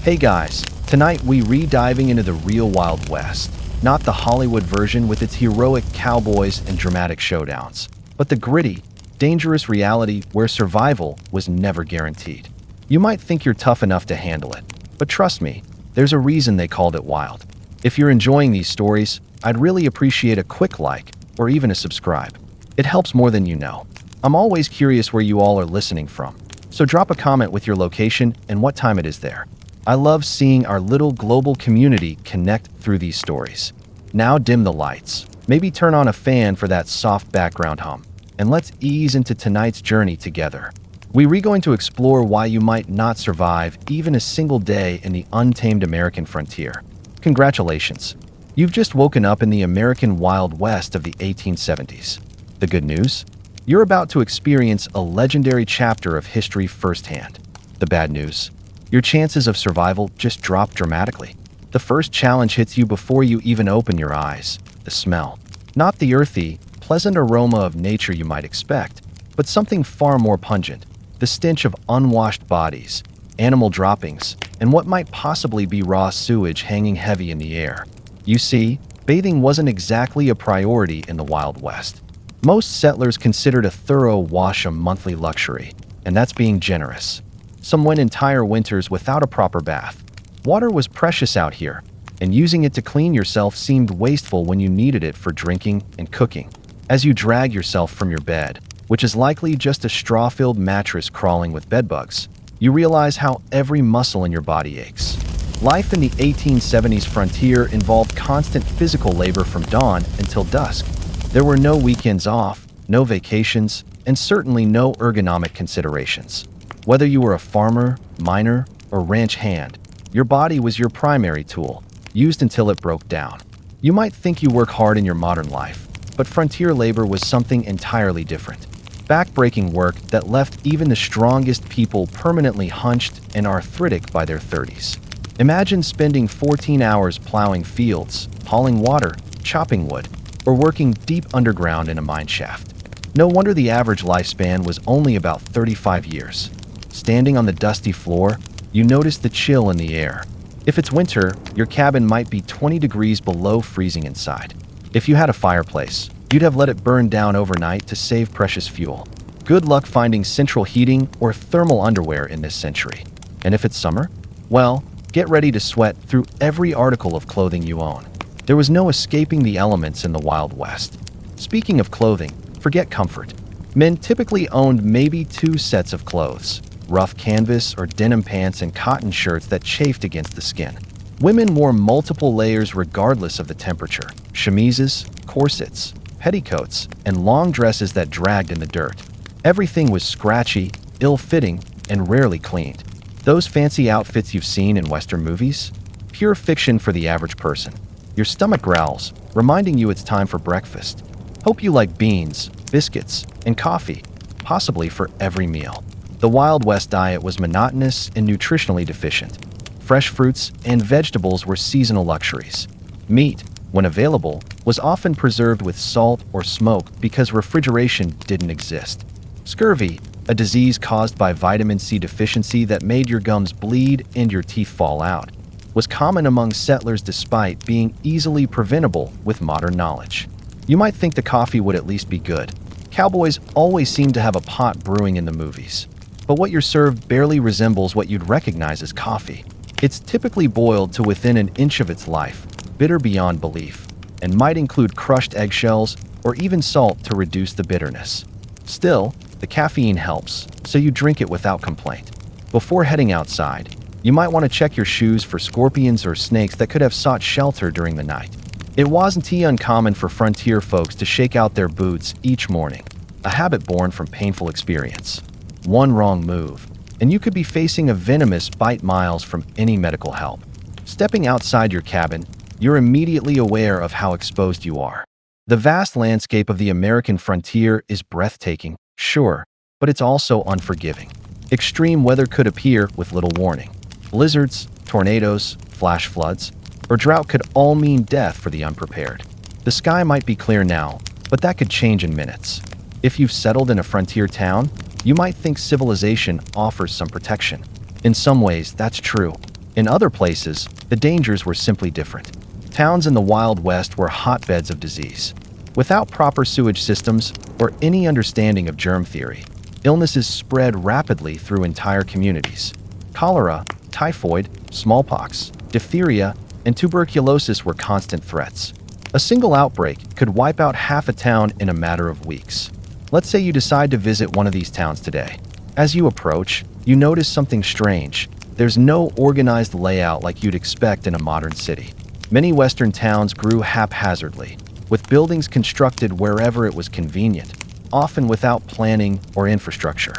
Hey guys, tonight we re-diving into the real Wild West. Not the Hollywood version with its heroic cowboys and dramatic showdowns, but the gritty, dangerous reality where survival was never guaranteed. You might think you're tough enough to handle it, but trust me, there's a reason they called it wild. If you're enjoying these stories, I'd really appreciate a quick like or even a subscribe. It helps more than you know. I'm always curious where you all are listening from, so drop a comment with your location and what time it is there. I love seeing our little global community connect through these stories. Now dim the lights, maybe turn on a fan for that soft background hum, and let's ease into tonight's journey together. We're going to explore why you might not survive even a single day in the untamed American frontier. Congratulations, you've just woken up in the American Wild West of the 1870s. The good news? You're about to experience a legendary chapter of history firsthand. The bad news? Your chances of survival just drop dramatically. The first challenge hits you before you even open your eyes: the smell. Not the earthy, pleasant aroma of nature you might expect, but something far more pungent: the stench of unwashed bodies, animal droppings, and what might possibly be raw sewage hanging heavy in the air. You see, bathing wasn't exactly a priority in the Wild West. Most settlers considered a thorough wash a monthly luxury, and that's being generous. Some went entire winters without a proper bath. Water was precious out here, and using it to clean yourself seemed wasteful when you needed it for drinking and cooking. As you drag yourself from your bed, which is likely just a straw-filled mattress crawling with bedbugs, you realize how every muscle in your body aches. Life in the 1870s frontier involved constant physical labor from dawn until dusk. There were no weekends off, no vacations, and certainly no ergonomic considerations. Whether you were a farmer, miner, or ranch hand, your body was your primary tool, used until it broke down. You might think you work hard in your modern life, but frontier labor was something entirely different. Back-breaking work that left even the strongest people permanently hunched and arthritic by their 30s. Imagine spending 14 hours plowing fields, hauling water, chopping wood, or working deep underground in a mine shaft. No wonder the average lifespan was only about 35 years. Standing on the dusty floor, you notice the chill in the air. If it's winter, your cabin might be 20 degrees below freezing inside. If you had a fireplace, you'd have let it burn down overnight to save precious fuel. Good luck finding central heating or thermal underwear in this century. And if it's summer, well, get ready to sweat through every article of clothing you own. There was no escaping the elements in the Wild West. Speaking of clothing, forget comfort. Men typically owned maybe 2 sets of clothes: rough canvas or denim pants and cotton shirts that chafed against the skin. Women wore multiple layers regardless of the temperature: chemises, corsets, petticoats, and long dresses that dragged in the dirt. Everything was scratchy, ill-fitting, and rarely cleaned. Those fancy outfits you've seen in Western movies? Pure fiction for the average person. Your stomach growls, reminding you it's time for breakfast. Hope you like beans, biscuits, and coffee, possibly for every meal. The Wild West diet was monotonous and nutritionally deficient. Fresh fruits and vegetables were seasonal luxuries. Meat, when available, was often preserved with salt or smoke because refrigeration didn't exist. Scurvy, a disease caused by vitamin C deficiency that made your gums bleed and your teeth fall out, was common among settlers despite being easily preventable with modern knowledge. You might think the coffee would at least be good. Cowboys always seem to have a pot brewing in the movies. But what you're served barely resembles what you'd recognize as coffee. It's typically boiled to within an inch of its life, bitter beyond belief, and might include crushed eggshells or even salt to reduce the bitterness. Still, the caffeine helps, so you drink it without complaint. Before heading outside, you might want to check your shoes for scorpions or snakes that could have sought shelter during the night. It wasn't uncommon for frontier folks to shake out their boots each morning, a habit born from painful experience. One wrong move, and you could be facing a venomous bite miles from any medical help. Stepping outside your cabin, you're immediately aware of how exposed you are. The vast landscape of the American frontier is breathtaking, sure, but it's also unforgiving. Extreme weather could appear with little warning. Blizzards, tornadoes, flash floods, or drought could all mean death for the unprepared. The sky might be clear now, but that could change in minutes. If you've settled in a frontier town, you might think civilization offers some protection. In some ways, that's true. In other places, the dangers were simply different. Towns in the Wild West were hotbeds of disease. Without proper sewage systems or any understanding of germ theory, illnesses spread rapidly through entire communities. Cholera, typhoid, smallpox, diphtheria, and tuberculosis were constant threats. A single outbreak could wipe out half a town in a matter of weeks. Let's say you decide to visit one of these towns today. As you approach, you notice something strange. There's no organized layout like you'd expect in a modern city. Many Western towns grew haphazardly, with buildings constructed wherever it was convenient, often without planning or infrastructure.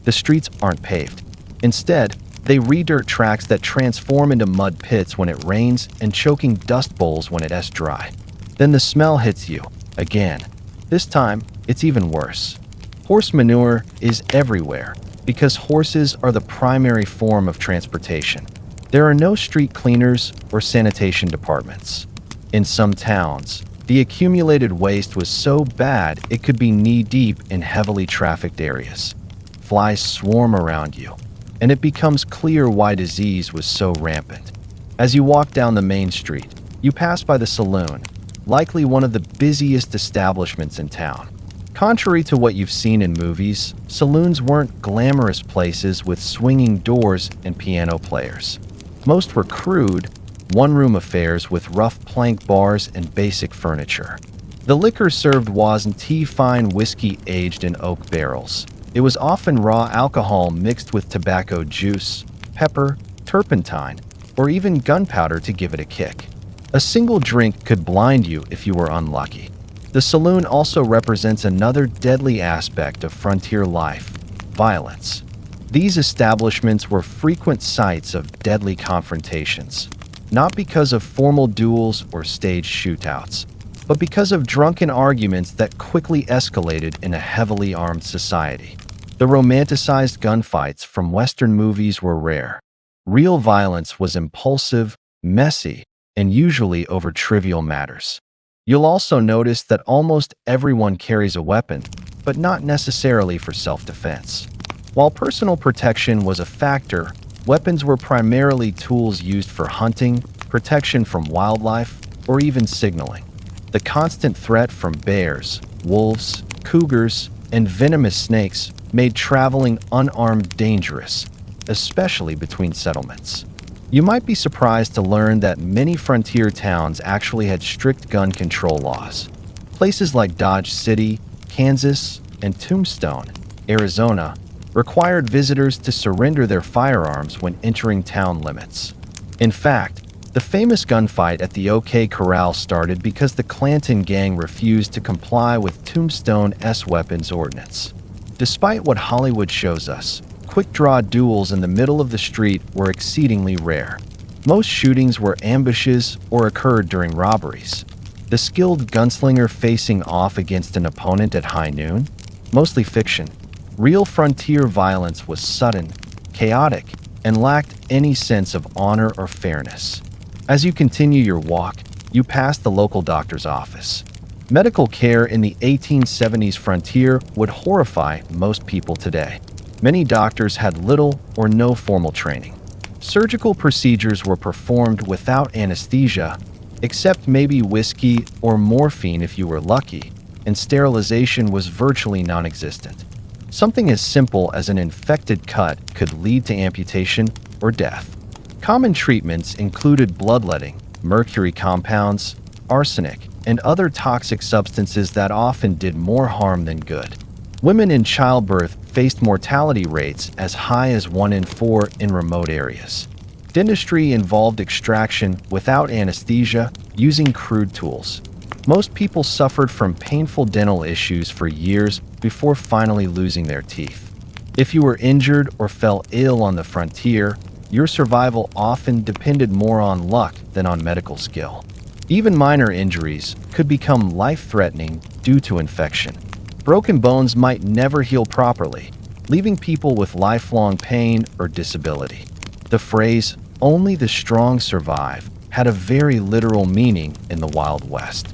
The streets aren't paved. Instead, they re-dirt tracks that transform into mud pits when it rains and choking dust bowls when it's dry. Then the smell hits you, again. This time, it's even worse. Horse manure is everywhere because horses are the primary form of transportation. There are no street cleaners or sanitation departments. In some towns, the accumulated waste was so bad it could be knee-deep in heavily trafficked areas. Flies swarm around you, and it becomes clear why disease was so rampant. As you walk down the main street, you pass by the saloon, likely one of the busiest establishments in town. Contrary to what you've seen in movies, saloons weren't glamorous places with swinging doors and piano players. Most were crude, one-room affairs with rough plank bars and basic furniture. The liquor served wasn't fine whiskey aged in oak barrels. It was often raw alcohol mixed with tobacco juice, pepper, turpentine, or even gunpowder to give it a kick. A single drink could blind you if you were unlucky. The saloon also represents another deadly aspect of frontier life: violence. These establishments were frequent sites of deadly confrontations, not because of formal duels or staged shootouts, but because of drunken arguments that quickly escalated in a heavily armed society. The romanticized gunfights from Western movies were rare. Real violence was impulsive, messy, and usually over trivial matters. You'll also notice that almost everyone carries a weapon, but not necessarily for self-defense. While personal protection was a factor, weapons were primarily tools used for hunting, protection from wildlife, or even signaling. The constant threat from bears, wolves, cougars, and venomous snakes made traveling unarmed dangerous, especially between settlements. You might be surprised to learn that many frontier towns actually had strict gun control laws. Places like Dodge City, Kansas, and Tombstone, Arizona, required visitors to surrender their firearms when entering town limits. In fact, the famous gunfight at the OK Corral started because the Clanton gang refused to comply with Tombstone's weapons ordinance. Despite what Hollywood shows us, quick-draw duels in the middle of the street were exceedingly rare. Most shootings were ambushes or occurred during robberies. The skilled gunslinger facing off against an opponent at high noon? Mostly fiction. Real frontier violence was sudden, chaotic, and lacked any sense of honor or fairness. As you continue your walk, you pass the local doctor's office. Medical care in the 1870s frontier would horrify most people today. Many doctors had little or no formal training. Surgical procedures were performed without anesthesia, except maybe whiskey or morphine if you were lucky, and sterilization was virtually non-existent. Something as simple as an infected cut could lead to amputation or death. Common treatments included bloodletting, mercury compounds, arsenic, and other toxic substances that often did more harm than good. Women in childbirth faced mortality rates as high as 1 in 4 in remote areas. Dentistry involved extraction without anesthesia, using crude tools. Most people suffered from painful dental issues for years before finally losing their teeth. If you were injured or fell ill on the frontier, your survival often depended more on luck than on medical skill. Even minor injuries could become life-threatening due to infection. Broken bones might never heal properly, leaving people with lifelong pain or disability. The phrase, "only the strong survive," had a very literal meaning in the Wild West.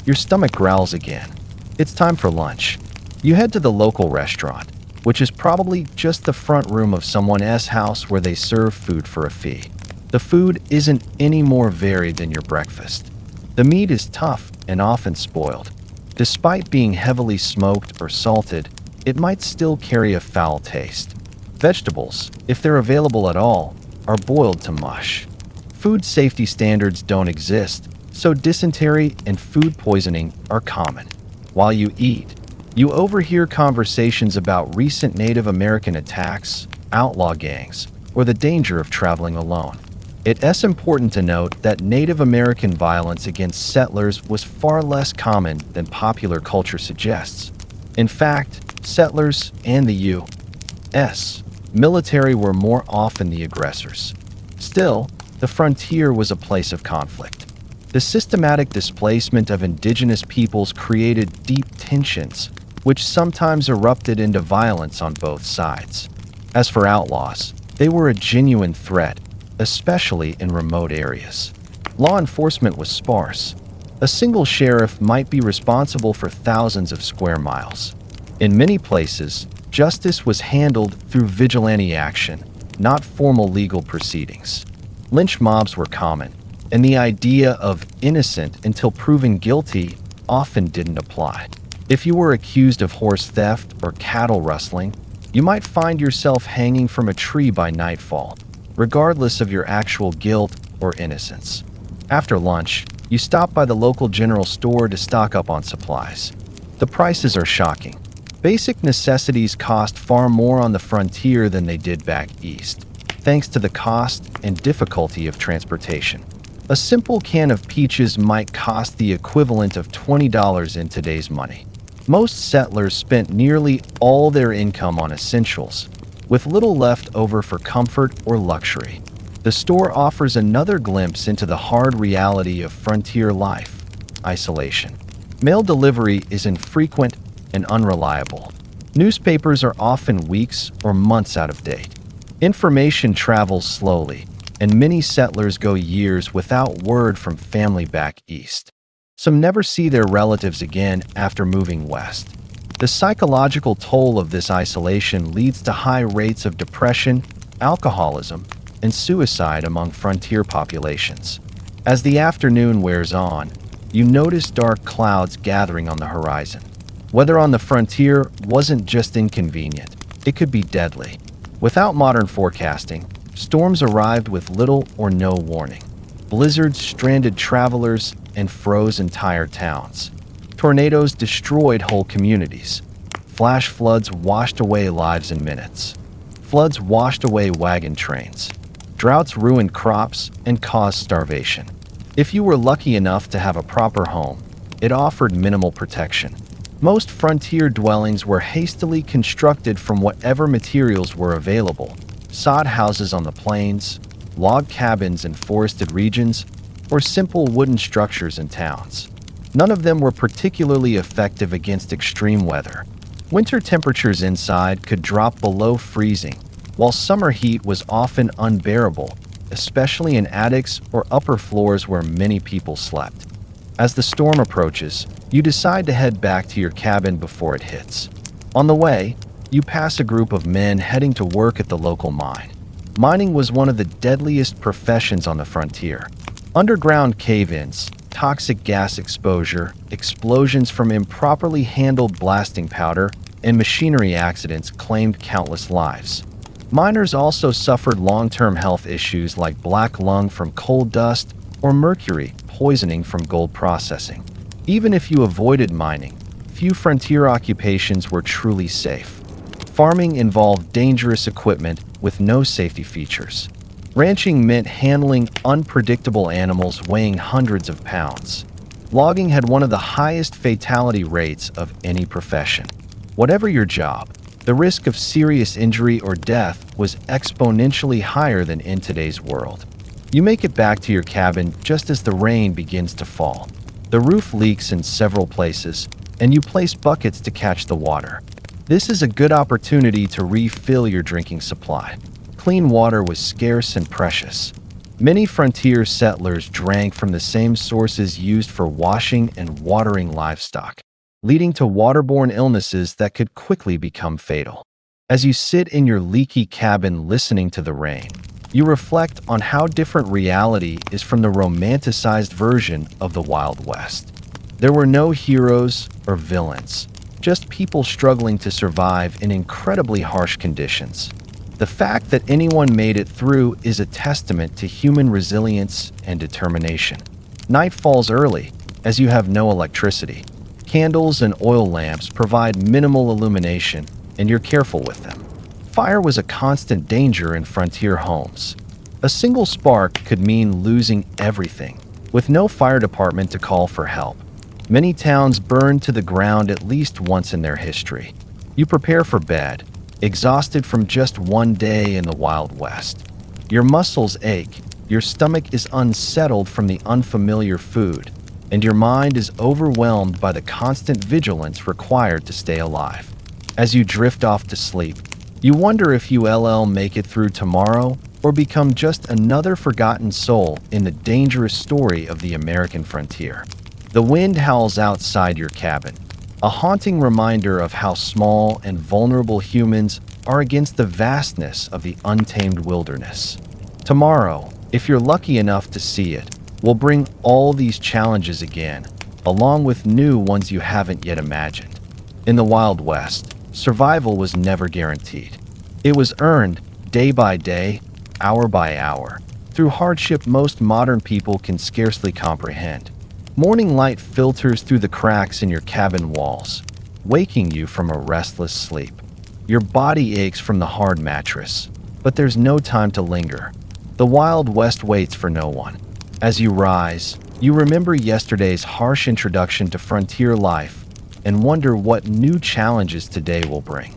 Your stomach growls again. It's time for lunch. You head to the local restaurant, which is probably just the front room of someone's house where they serve food for a fee. The food isn't any more varied than your breakfast. The meat is tough and often spoiled. Despite being heavily smoked or salted, it might still carry a foul taste. Vegetables, if they're available at all, are boiled to mush. Food safety standards don't exist, so dysentery and food poisoning are common. While you eat, you overhear conversations about recent Native American attacks, outlaw gangs, or the danger of traveling alone. It's important to note that Native American violence against settlers was far less common than popular culture suggests. In fact, settlers and the U.S. military were more often the aggressors. Still, the frontier was a place of conflict. The systematic displacement of indigenous peoples created deep tensions, which sometimes erupted into violence on both sides. As for outlaws, they were a genuine threat, especially in remote areas. Law enforcement was sparse. A single sheriff might be responsible for thousands of square miles. In many places, justice was handled through vigilante action, not formal legal proceedings. Lynch mobs were common, and the idea of innocent until proven guilty often didn't apply. If you were accused of horse theft or cattle rustling, you might find yourself hanging from a tree by nightfall, regardless of your actual guilt or innocence. After lunch, you stop by the local general store to stock up on supplies. The prices are shocking. Basic necessities cost far more on the frontier than they did back east, thanks to the cost and difficulty of transportation. A simple can of peaches might cost the equivalent of $20 in today's money. Most settlers spent nearly all their income on essentials, with little left over for comfort or luxury. The store offers another glimpse into the hard reality of frontier life: isolation. Mail delivery is infrequent and unreliable. Newspapers are often weeks or months out of date. Information travels slowly, and many settlers go years without word from family back east. Some never see their relatives again after moving west. The psychological toll of this isolation leads to high rates of depression, alcoholism, and suicide among frontier populations. As the afternoon wears on, you notice dark clouds gathering on the horizon. Weather on the frontier wasn't just inconvenient, it could be deadly. Without modern forecasting, storms arrived with little or no warning. Blizzards stranded travelers and froze entire towns. Tornadoes destroyed whole communities. Flash floods washed away lives in minutes. Floods washed away wagon trains. Droughts ruined crops and caused starvation. If you were lucky enough to have a proper home, it offered minimal protection. Most frontier dwellings were hastily constructed from whatever materials were available: sod houses on the plains, log cabins in forested regions, or simple wooden structures in towns. None of them were particularly effective against extreme weather. Winter temperatures inside could drop below freezing, while summer heat was often unbearable, especially in attics or upper floors where many people slept. As the storm approaches, you decide to head back to your cabin before it hits. On the way, you pass a group of men heading to work at the local mine. Mining was one of the deadliest professions on the frontier. Underground cave-ins, toxic gas exposure, explosions from improperly handled blasting powder, and machinery accidents claimed countless lives. Miners also suffered long-term health issues like black lung from coal dust or mercury poisoning from gold processing. Even if you avoided mining, few frontier occupations were truly safe. Farming involved dangerous equipment with no safety features. Ranching meant handling unpredictable animals weighing hundreds of pounds. Logging had one of the highest fatality rates of any profession. Whatever your job, the risk of serious injury or death was exponentially higher than in today's world. You make it back to your cabin just as the rain begins to fall. The roof leaks in several places, and you place buckets to catch the water. This is a good opportunity to refill your drinking supply. Clean water was scarce and precious. Many frontier settlers drank from the same sources used for washing and watering livestock, leading to waterborne illnesses that could quickly become fatal. As you sit in your leaky cabin listening to the rain, You reflect on how different reality is from the romanticized version of the Wild West. There were no heroes or villains, just people struggling to survive in incredibly harsh conditions. The fact that anyone made it through is a testament to human resilience and determination. Night falls early, as you have no electricity. Candles and oil lamps provide minimal illumination, and you're careful with them. Fire was a constant danger in frontier homes. A single spark could mean losing everything, with no fire department to call for help. Many towns burned to the ground at least once in their history. You prepare for bed, exhausted from just one day in the Wild West. Your muscles ache, your stomach is unsettled from the unfamiliar food, and your mind is overwhelmed by the constant vigilance required to stay alive. As you drift off to sleep, you wonder if you'll make it through tomorrow or become just another forgotten soul in the dangerous story of the American frontier. The wind howls outside your cabin, a haunting reminder of how small and vulnerable humans are against the vastness of the untamed wilderness. Tomorrow, if you're lucky enough to see it, will bring all these challenges again, along with new ones you haven't yet imagined. In the Wild West, survival was never guaranteed. It was earned day by day, hour by hour, through hardship most modern people can scarcely comprehend. Morning light filters through the cracks in your cabin walls, waking you from a restless sleep. Your body aches from the hard mattress, but there's no time to linger. The Wild West waits for no one. As you rise, you remember yesterday's harsh introduction to frontier life and wonder what new challenges today will bring.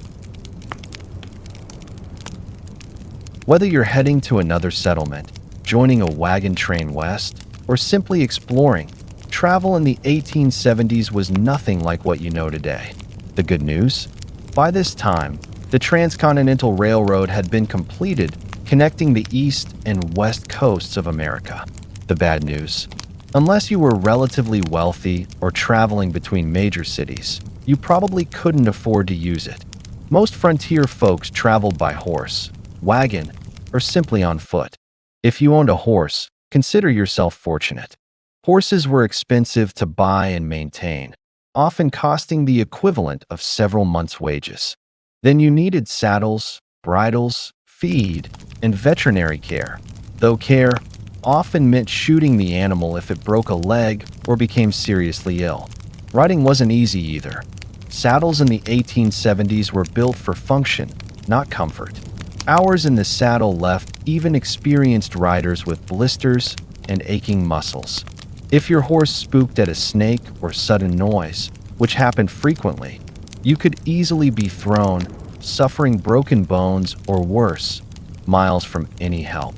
Whether you're heading to another settlement, joining a wagon train west, or simply exploring, travel in the 1870s was nothing like what you know today. The good news? By this time, the Transcontinental Railroad had been completed, connecting the east and west coasts of America. The bad news? Unless you were relatively wealthy or traveling between major cities, you probably couldn't afford to use it. Most frontier folks traveled by horse, wagon, or simply on foot. If you owned a horse, consider yourself fortunate. Horses were expensive to buy and maintain, often costing the equivalent of several months' wages. Then you needed saddles, bridles, feed, and veterinary care, though care often meant shooting the animal if it broke a leg or became seriously ill. Riding wasn't easy either. Saddles in the 1870s were built for function, not comfort. Hours in the saddle left even experienced riders with blisters and aching muscles. If your horse spooked at a snake or sudden noise, which happened frequently, you could easily be thrown, suffering broken bones or worse, miles from any help.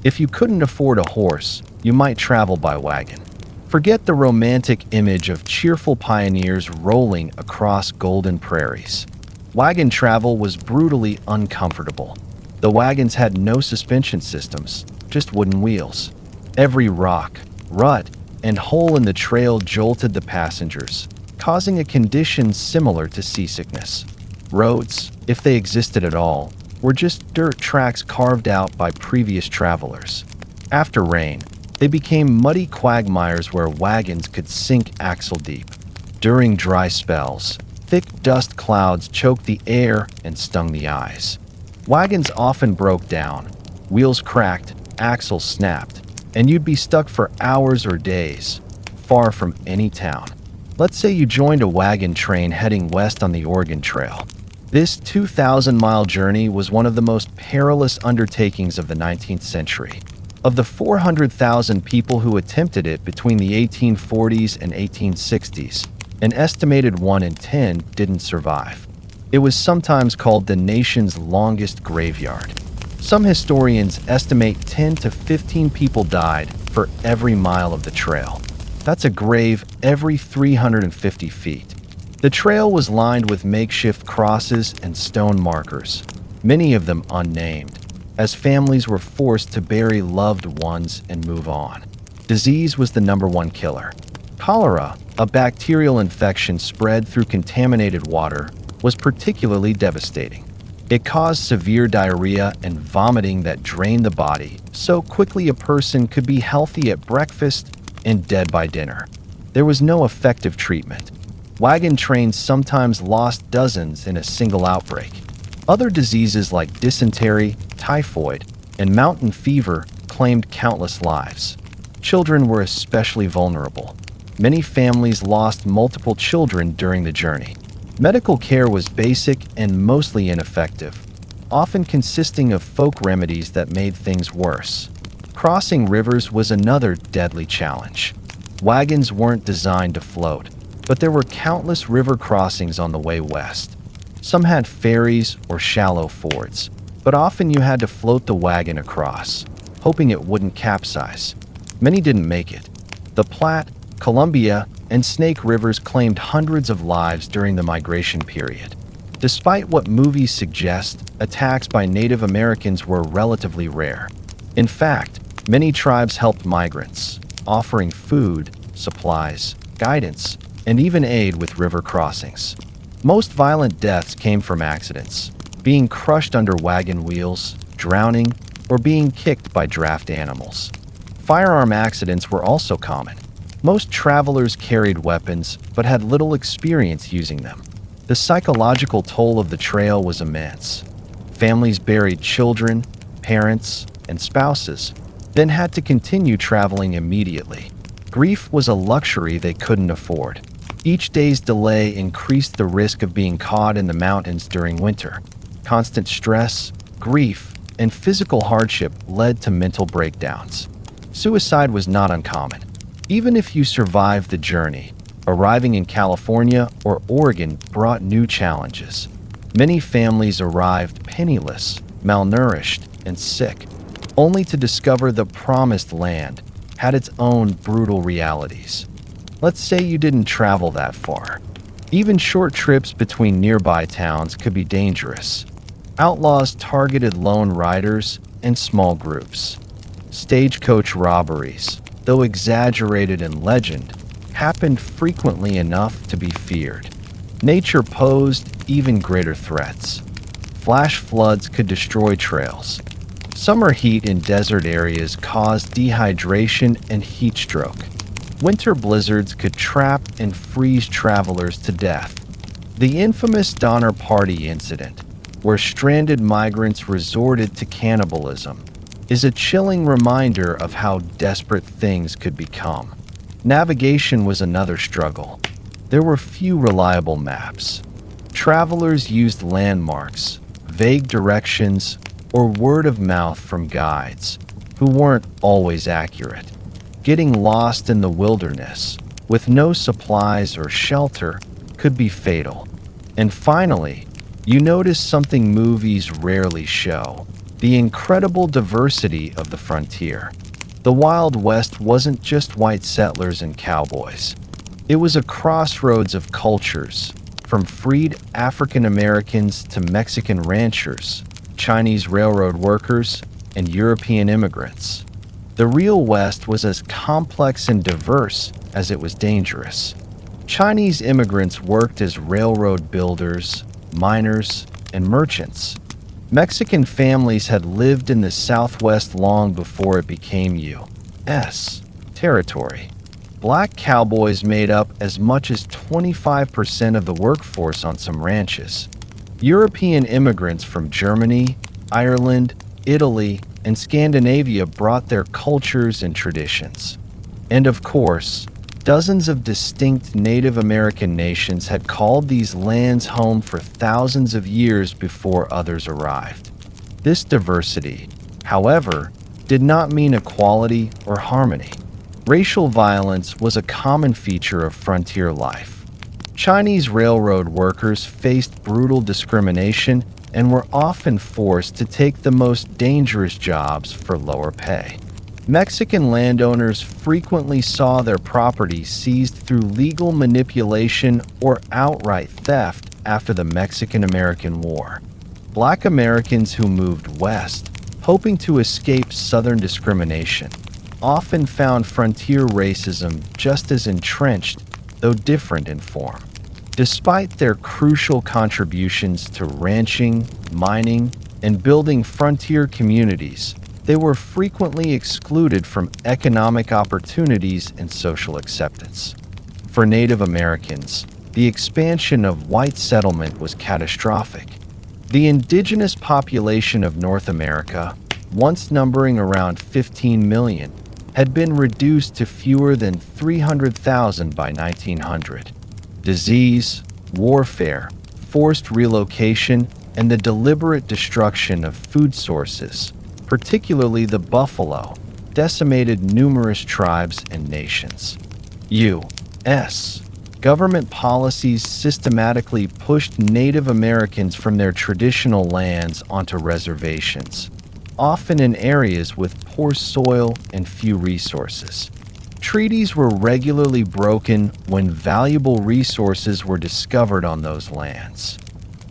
If you couldn't afford a horse, you might travel by wagon. Forget the romantic image of cheerful pioneers rolling across golden prairies. Wagon travel was brutally uncomfortable. The wagons had no suspension systems, just wooden wheels. Every rock, rut, and hole in the trail jolted the passengers, causing a condition similar to seasickness. Roads, if they existed at all, were just dirt tracks carved out by previous travelers. After rain, they became muddy quagmires where wagons could sink axle deep. During dry spells, thick dust clouds choked the air and stung the eyes. Wagons often broke down, wheels cracked, axles snapped, and you'd be stuck for hours or days, far from any town. Let's say you joined a wagon train heading west on the Oregon Trail. This 2,000-mile journey was one of the most perilous undertakings of the 19th century. Of the 400,000 people who attempted it between the 1840s and 1860s, an estimated 1 in 10 didn't survive. It was sometimes called the nation's longest graveyard. Some historians estimate 10 to 15 people died for every mile of the trail. That's a grave every 350 feet. The trail was lined with makeshift crosses and stone markers, many of them unnamed, as families were forced to bury loved ones and move on. Disease was the #1 killer. Cholera, a bacterial infection spread through contaminated water, was particularly devastating. It caused severe diarrhea and vomiting that drained the body so quickly a person could be healthy at breakfast and dead by dinner. There was no effective treatment. Wagon trains sometimes lost dozens in a single outbreak. Other diseases like dysentery, typhoid, and mountain fever claimed countless lives. Children were especially vulnerable. Many families lost multiple children during the journey. Medical care was basic and mostly ineffective, often consisting of folk remedies that made things worse. Crossing rivers was another deadly challenge. Wagons weren't designed to float, but there were countless river crossings on the way west. Some had ferries or shallow fords, but often you had to float the wagon across, hoping it wouldn't capsize. Many didn't make it. The Platte, Columbia, and Snake Rivers claimed hundreds of lives during the migration period. Despite what movies suggest, attacks by Native Americans were relatively rare. In fact, many tribes helped migrants, offering food, supplies, guidance, and even aid with river crossings. Most violent deaths came from accidents, being crushed under wagon wheels, drowning, or being kicked by draft animals. Firearm accidents were also common. Most travelers carried weapons but had little experience using them. The psychological toll of the trail was immense. Families buried children, parents, and spouses, then had to continue traveling immediately. Grief was a luxury they couldn't afford. Each day's delay increased the risk of being caught in the mountains during winter. Constant stress, grief, and physical hardship led to mental breakdowns. Suicide was not uncommon. Even if you survived the journey, arriving in California or Oregon brought new challenges. Many families arrived penniless, malnourished, and sick, only to discover the promised land had its own brutal realities. Let's say you didn't travel that far. Even short trips between nearby towns could be dangerous. Outlaws targeted lone riders and small groups. Stagecoach robberies, though exaggerated in legend, happened frequently enough to be feared. Nature posed even greater threats. Flash floods could destroy trails. Summer heat in desert areas caused dehydration and heat stroke. Winter blizzards could trap and freeze travelers to death. The infamous Donner Party incident, where stranded migrants resorted to cannibalism, is a chilling reminder of how desperate things could become. Navigation was another struggle. There were few reliable maps. Travelers used landmarks, vague directions, or word of mouth from guides, who weren't always accurate. Getting lost in the wilderness, with no supplies or shelter, could be fatal. And finally, you notice something movies rarely show: the incredible diversity of the frontier. The Wild West wasn't just white settlers and cowboys. It was a crossroads of cultures, from freed African Americans to Mexican ranchers, Chinese railroad workers, and European immigrants. The real West was as complex and diverse as it was dangerous. Chinese immigrants worked as railroad builders, miners, and merchants. Mexican families had lived in the Southwest long before it became U.S. territory. Black cowboys made up as much as 25% of the workforce on some ranches. European immigrants from Germany, Ireland, Italy, and Scandinavia brought their cultures and traditions. And of course, dozens of distinct Native American nations had called these lands home for thousands of years before others arrived. This diversity, however, did not mean equality or harmony. Racial violence was a common feature of frontier life. Chinese railroad workers faced brutal discrimination and were often forced to take the most dangerous jobs for lower pay. Mexican landowners frequently saw their property seized through legal manipulation or outright theft after the Mexican-American War. Black Americans who moved west, hoping to escape Southern discrimination, often found frontier racism just as entrenched, though different in form. Despite their crucial contributions to ranching, mining, and building frontier communities, they were frequently excluded from economic opportunities and social acceptance. For Native Americans, the expansion of white settlement was catastrophic. The indigenous population of North America, once numbering around 15 million, had been reduced to fewer than 300,000 by 1900. Disease, warfare, forced relocation, and the deliberate destruction of food sources, particularly the buffalo, decimated numerous tribes and nations. U.S. government policies systematically pushed Native Americans from their traditional lands onto reservations, often in areas with poor soil and few resources. Treaties were regularly broken when valuable resources were discovered on those lands.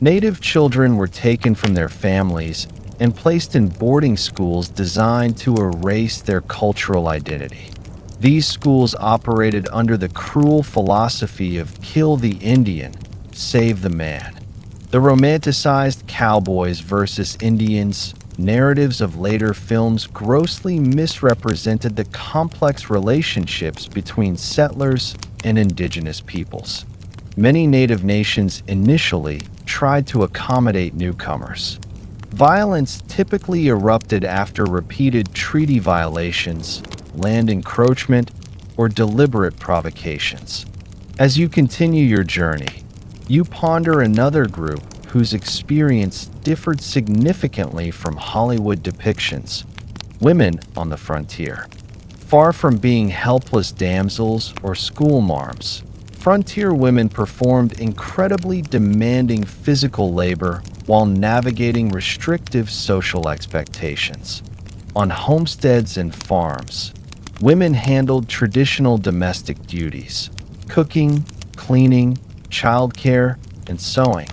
Native children were taken from their families and placed in boarding schools designed to erase their cultural identity. These schools operated under the cruel philosophy of kill the Indian, save the man. The romanticized cowboys versus Indians narratives of later films grossly misrepresented the complex relationships between settlers and indigenous peoples. Many native nations initially tried to accommodate newcomers. Violence typically erupted after repeated treaty violations, land encroachment, or deliberate provocations. As you continue your journey, you ponder another group whose experience differed significantly from Hollywood depictions: women on the frontier. Far from being helpless damsels or schoolmarms, frontier women performed incredibly demanding physical labor while navigating restrictive social expectations. On homesteads and farms, women handled traditional domestic duties: cooking, cleaning, childcare, and sewing,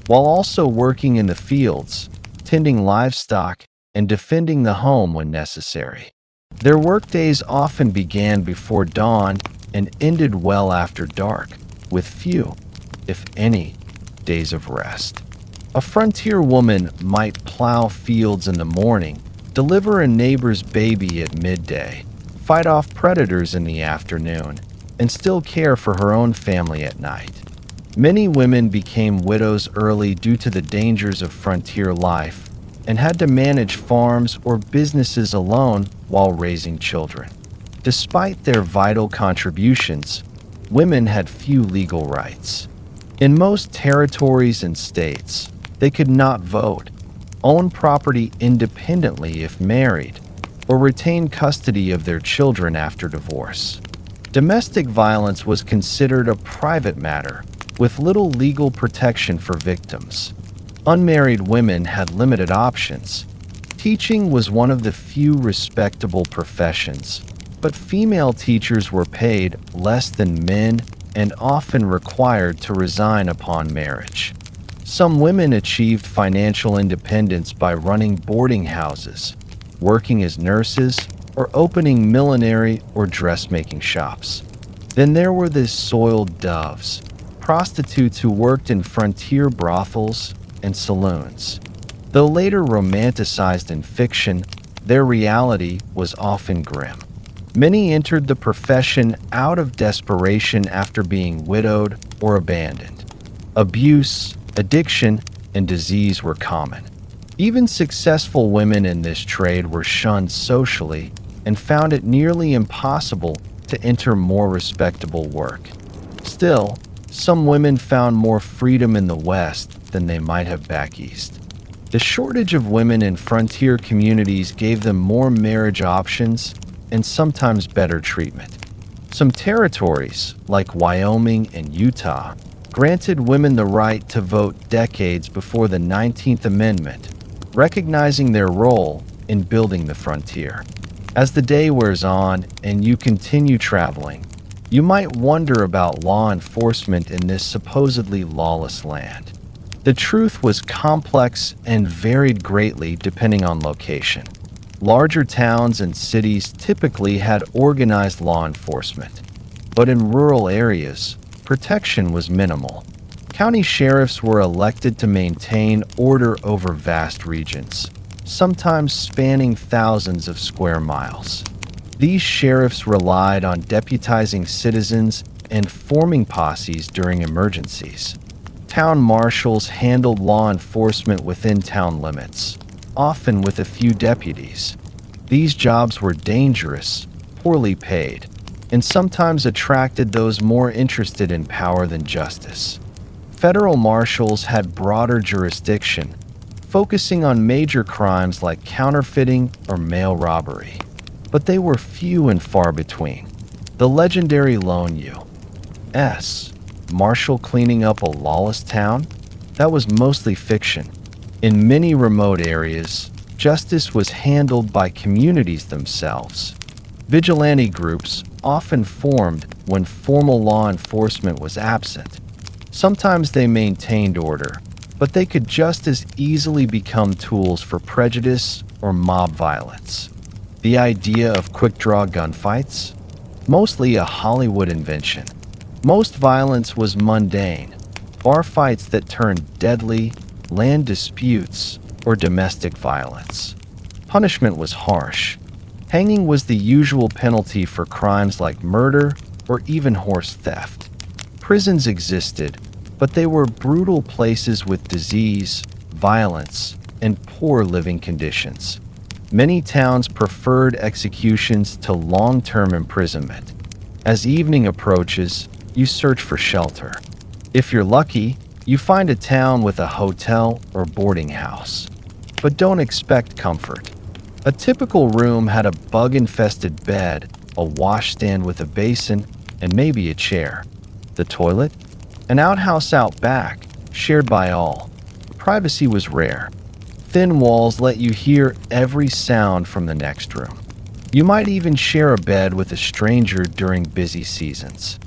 while also working in the fields, tending livestock, and defending the home when necessary. Their workdays often began before dawn and ended well after dark, with few, if any, days of rest. A frontier woman might plow fields in the morning, deliver a neighbor's baby at midday, fight off predators in the afternoon, and still care for her own family at night. Many women became widows early due to the dangers of frontier life and had to manage farms or businesses alone while raising children. Despite their vital contributions, women had few legal rights. In most territories and states, they could not vote, own property independently if married, or retain custody of their children after divorce. Domestic violence was considered a private matter, with little legal protection for victims. Unmarried women had limited options. Teaching was one of the few respectable professions, but female teachers were paid less than men and often required to resign upon marriage. Some women achieved financial independence by running boarding houses, working as nurses, or opening millinery or dressmaking shops. Then there were the soiled doves, prostitutes who worked in frontier brothels and saloons. Though later romanticized in fiction, their reality was often grim. Many entered the profession out of desperation after being widowed or abandoned. Abuse, addiction, and disease were common. Even successful women in this trade were shunned socially and found it nearly impossible to enter more respectable work. Still, some women found more freedom in the West than they might have back east. The shortage of women in frontier communities gave them more marriage options and sometimes better treatment. Some territories, like Wyoming and Utah, granted women the right to vote decades before the 19th Amendment, recognizing their role in building the frontier. As the day wears on and you continue traveling, you might wonder about law enforcement in this supposedly lawless land. The truth was complex and varied greatly depending on location. Larger towns and cities typically had organized law enforcement, but in rural areas, protection was minimal. County sheriffs were elected to maintain order over vast regions, sometimes spanning thousands of square miles. These sheriffs relied on deputizing citizens and forming posses during emergencies. Town marshals handled law enforcement within town limits, often with a few deputies. These jobs were dangerous, poorly paid, and sometimes attracted those more interested in power than justice. Federal marshals had broader jurisdiction, focusing on major crimes like counterfeiting or mail robbery. But they were few and far between. The legendary Lone U.S. Marshal cleaning up a lawless town? That was mostly fiction. In many remote areas, justice was handled by communities themselves. Vigilante groups often formed when formal law enforcement was absent. Sometimes they maintained order, but they could just as easily become tools for prejudice or mob violence. The idea of quick-draw gunfights? Mostly a Hollywood invention. Most violence was mundane, bar fights that turned deadly, land disputes, or domestic violence. Punishment was harsh. Hanging was the usual penalty for crimes like murder or even horse theft. Prisons existed, but they were brutal places with disease, violence, and poor living conditions. Many towns preferred executions to long-term imprisonment. As evening approaches, you search for shelter. If you're lucky, you find a town with a hotel or boarding house. But don't expect comfort. A typical room had a bug-infested bed, a washstand with a basin, and maybe a chair. The toilet? An outhouse out back, shared by all. Privacy was rare. Thin walls let you hear every sound from the next room. You might even share a bed with a stranger during busy seasons.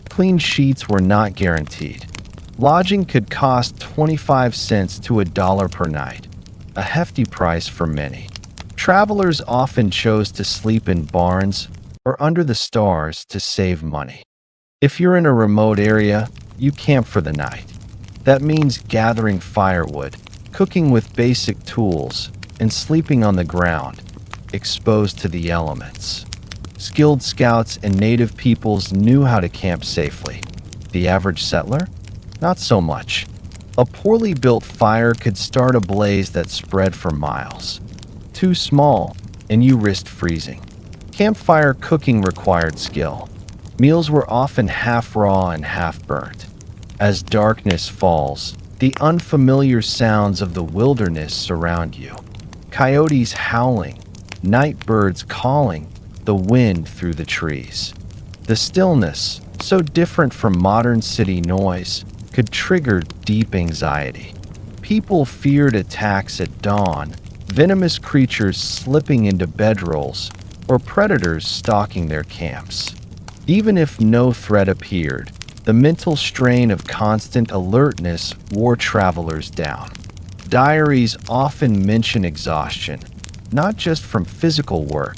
Clean sheets were not guaranteed. Lodging could cost 25 cents to $1 per night, a hefty price for many. Travelers often chose to sleep in barns or under the stars to save money. If you're in a remote area, you camp for the night. That means gathering firewood, cooking with basic tools, and sleeping on the ground, exposed to the elements. Skilled scouts and native peoples knew how to camp safely. The average settler? Not so much. A poorly built fire could start a blaze that spread for miles. Too small, and you risked freezing. Campfire cooking required skill. Meals were often half raw and half burnt. As darkness falls, the unfamiliar sounds of the wilderness surround you. Coyotes howling, night birds calling, the wind through the trees. The stillness, so different from modern city noise, could trigger deep anxiety. People feared attacks at dawn, venomous creatures slipping into bedrolls, or predators stalking their camps. Even if no threat appeared, the mental strain of constant alertness wore travelers down. Diaries often mention exhaustion, not just from physical work,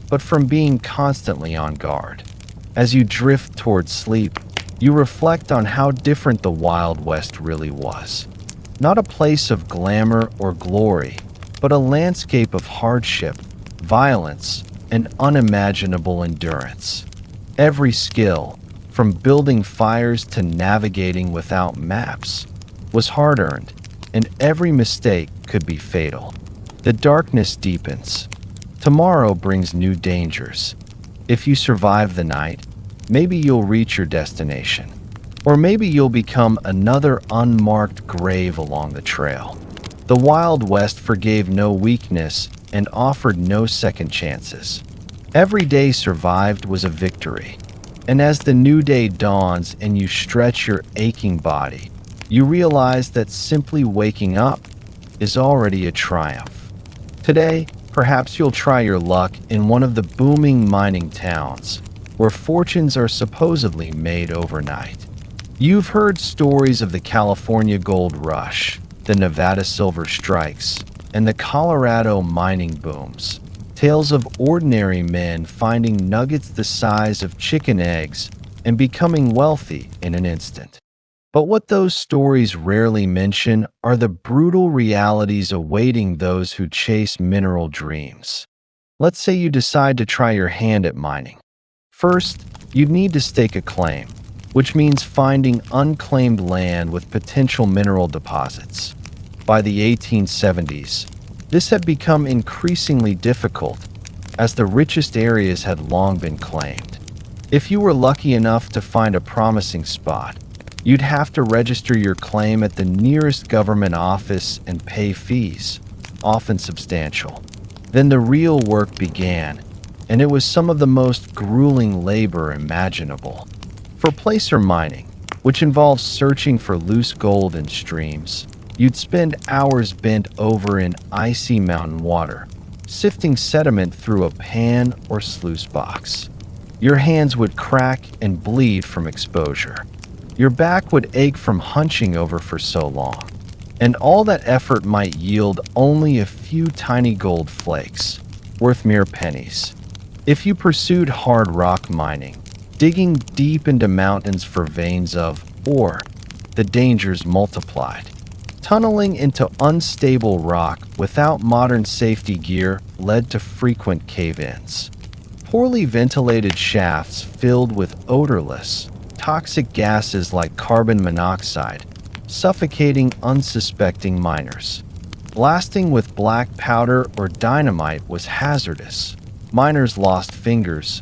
but from being constantly on guard. As you drift towards sleep, you reflect on how different the Wild West really was. Not a place of glamour or glory, but a landscape of hardship, violence, and unimaginable endurance. Every skill, from building fires to navigating without maps, was hard-earned, and every mistake could be fatal. The darkness deepens. Tomorrow brings new dangers. If you survive the night, maybe you'll reach your destination. Or maybe you'll become another unmarked grave along the trail. The Wild West forgave no weakness and offered no second chances. Every day survived was a victory. And as the new day dawns and you stretch your aching body, you realize that simply waking up is already a triumph. Today, perhaps you'll try your luck in one of the booming mining towns, where fortunes are supposedly made overnight. You've heard stories of the California gold rush, the Nevada silver strikes, and the Colorado mining booms. Tales of ordinary men finding nuggets the size of chicken eggs and becoming wealthy in an instant. But what those stories rarely mention are the brutal realities awaiting those who chase mineral dreams. Let's say you decide to try your hand at mining. First, you'd need to stake a claim, which means finding unclaimed land with potential mineral deposits. By the 1870s, this had become increasingly difficult as the richest areas had long been claimed. If you were lucky enough to find a promising spot, you'd have to register your claim at the nearest government office and pay fees, often substantial. Then the real work began, and it was some of the most grueling labor imaginable. For placer mining, which involves searching for loose gold in streams, you'd spend hours bent over in icy mountain water, sifting sediment through a pan or sluice box. Your hands would crack and bleed from exposure. Your back would ache from hunching over for so long. And all that effort might yield only a few tiny gold flakes, worth mere pennies. If you pursued hard rock mining, digging deep into mountains for veins of ore, the dangers multiplied. Tunneling into unstable rock without modern safety gear led to frequent cave-ins. Poorly ventilated shafts filled with odorless, toxic gases like carbon monoxide, suffocating unsuspecting miners. Blasting with black powder or dynamite was hazardous. Miners lost fingers,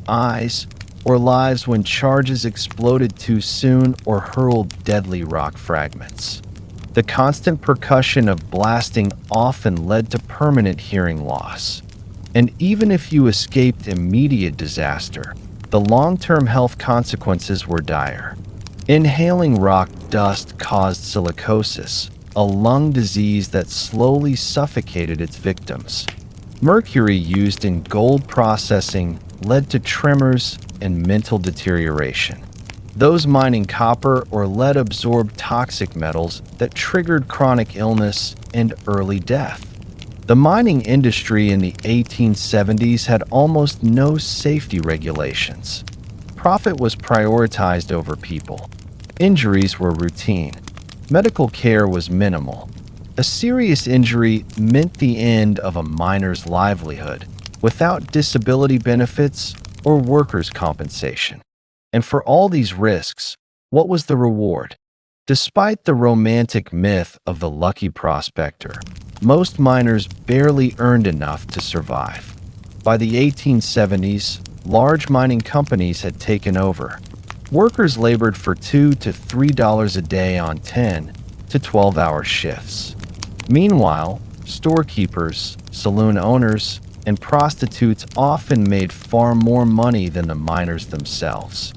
eyes, or lives when charges exploded too soon or hurled deadly rock fragments. The constant percussion of blasting often led to permanent hearing loss. And even if you escaped immediate disaster, the long-term health consequences were dire. Inhaling rock dust caused silicosis, a lung disease that slowly suffocated its victims. Mercury used in gold processing led to tremors and mental deterioration. Those mining copper or lead absorbed toxic metals that triggered chronic illness and early death. The mining industry in the 1870s had almost no safety regulations. Profit was prioritized over people. Injuries were routine. Medical care was minimal. A serious injury meant the end of a miner's livelihood without disability benefits or workers' compensation. And for all these risks, what was the reward? Despite the romantic myth of the lucky prospector, most miners barely earned enough to survive. By the 1870s, large mining companies had taken over. Workers labored for $2 to $3 a day on 10 to 12-hour shifts. Meanwhile, storekeepers, saloon owners, and prostitutes often made far more money than the miners themselves.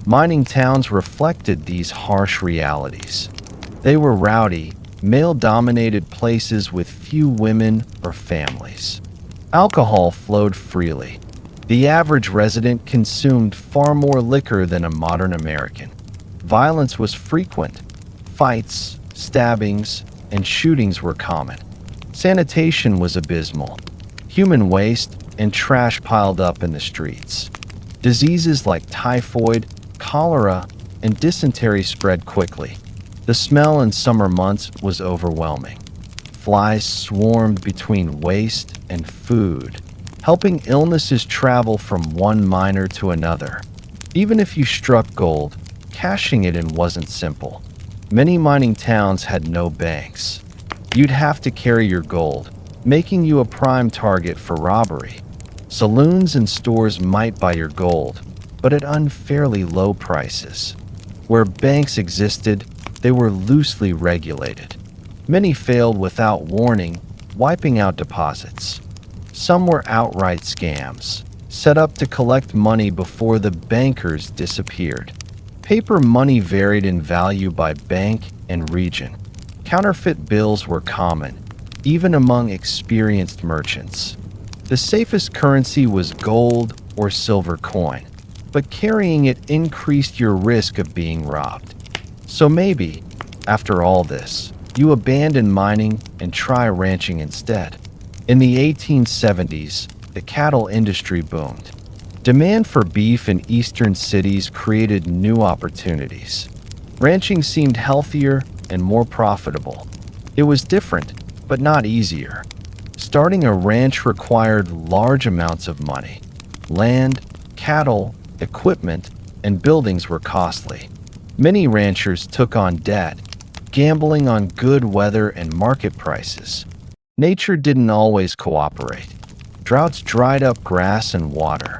Mining towns reflected these harsh realities. They were rowdy, male-dominated places with few women or families. Alcohol flowed freely. The average resident consumed far more liquor than a modern American. Violence was frequent. Fights, stabbings, and shootings were common. Sanitation was abysmal. Human waste and trash piled up in the streets. Diseases like typhoid, cholera, and dysentery spread quickly. The smell in summer months was overwhelming. Flies swarmed between waste and food, helping illnesses travel from one miner to another. Even if you struck gold, cashing it in wasn't simple. Many mining towns had no banks. You'd have to carry your gold, making you a prime target for robbery. Saloons and stores might buy your gold, but at unfairly low prices. Where banks existed, they were loosely regulated. Many failed without warning, wiping out deposits. Some were outright scams, set up to collect money before the bankers disappeared. Paper money varied in value by bank and region. Counterfeit bills were common, even among experienced merchants. The safest currency was gold or silver coin, but carrying it increased your risk of being robbed. So maybe, after all this, you abandon mining and try ranching instead. In the 1870s, the cattle industry boomed. Demand for beef in eastern cities created new opportunities. Ranching seemed healthier and more profitable. It was different, but not easier. Starting a ranch required large amounts of money. Land, cattle, equipment, and buildings were costly. Many ranchers took on debt, gambling on good weather and market prices. Nature didn't always cooperate. Droughts dried up grass and water.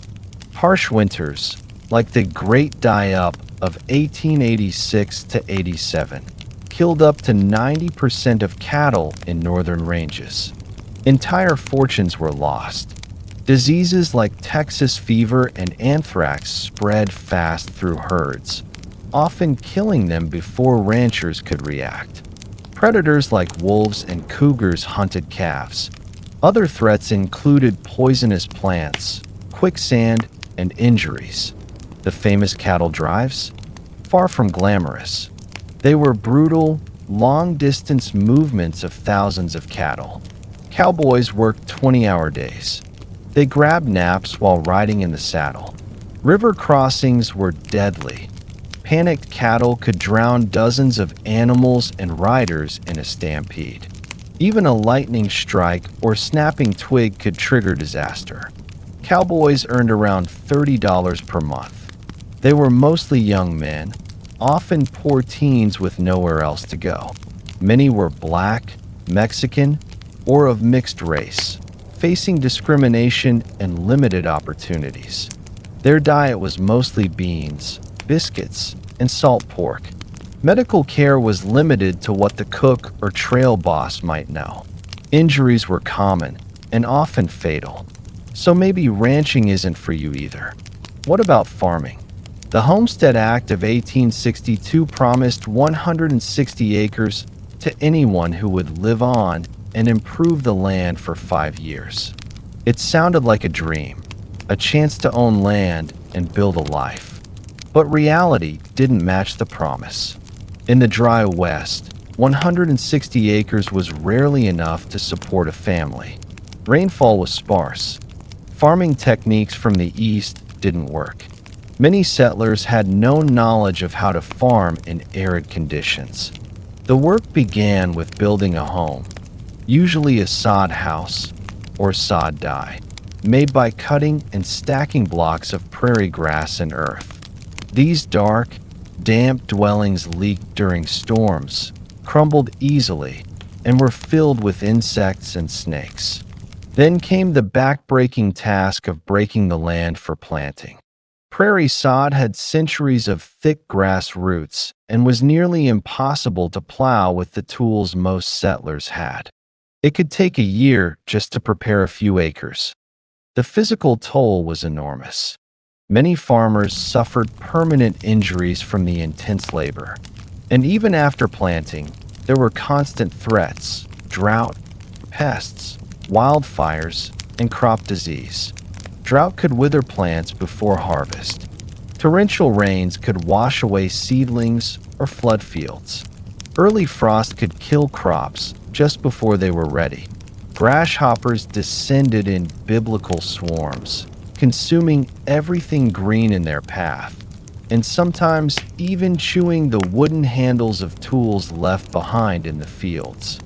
Harsh winters, like the Great Die-Up of 1886 to 87, killed up to 90% of cattle in northern ranges. Entire fortunes were lost. Diseases like Texas fever and anthrax spread fast through herds, often killing them before ranchers could react. Predators like wolves and cougars hunted calves. Other threats included poisonous plants, quicksand, and injuries. The famous cattle drives? Far from glamorous. They were brutal, long-distance movements of thousands of cattle. Cowboys worked 20-hour days. They grabbed naps while riding in the saddle. River crossings were deadly. Panicked cattle could drown dozens of animals and riders in a stampede. Even a lightning strike or snapping twig could trigger disaster. Cowboys earned around $30 per month. They were mostly young men, often poor teens with nowhere else to go. Many were black, Mexican, or of mixed race, facing discrimination and limited opportunities. Their diet was mostly beans, biscuits, and salt pork. Medical care was limited to what the cook or trail boss might know. Injuries were common and often fatal. So maybe ranching isn't for you either. What about farming? The Homestead Act of 1862 promised 160 acres to anyone who would live on and improve the land for 5 years. It sounded like a dream, a chance to own land and build a life. But reality didn't match the promise. In the dry West, 160 acres was rarely enough to support a family. Rainfall was sparse. Farming techniques from the East didn't work. Many settlers had no knowledge of how to farm in arid conditions. The work began with building a home, usually a sod house or sod dye, made by cutting and stacking blocks of prairie grass and earth. These dark, damp dwellings leaked during storms, crumbled easily, and were filled with insects and snakes. Then came the back-breaking task of breaking the land for planting. Prairie sod had centuries of thick grass roots and was nearly impossible to plow with the tools most settlers had. It could take a year just to prepare a few acres. The physical toll was enormous. Many farmers suffered permanent injuries from the intense labor. And even after planting, there were constant threats: drought, pests, wildfires, and crop disease. Drought could wither plants before harvest. Torrential rains could wash away seedlings or flood fields. Early frost could kill crops just before they were ready. Grasshoppers descended in biblical swarms, consuming everything green in their path, and sometimes even chewing the wooden handles of tools left behind in the fields.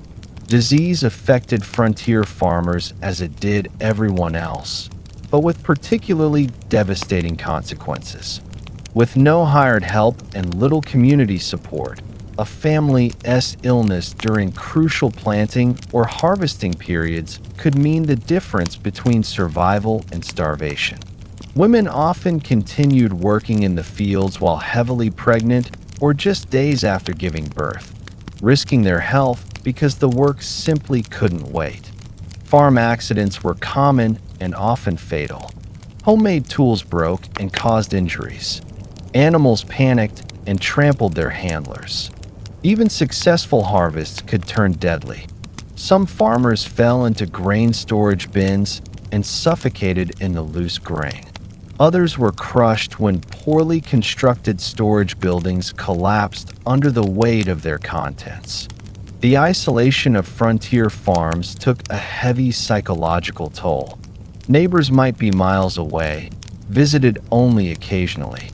Disease affected frontier farmers as it did everyone else, but with particularly devastating consequences. With no hired help and little community support, a family's illness during crucial planting or harvesting periods could mean the difference between survival and starvation. Women often continued working in the fields while heavily pregnant or just days after giving birth, risking their health because the work simply couldn't wait. Farm accidents were common and often fatal. Homemade tools broke and caused injuries. Animals panicked and trampled their handlers. Even successful harvests could turn deadly. Some farmers fell into grain storage bins and suffocated in the loose grain. Others were crushed when poorly constructed storage buildings collapsed under the weight of their contents. The isolation of frontier farms took a heavy psychological toll. Neighbors might be miles away, visited only occasionally.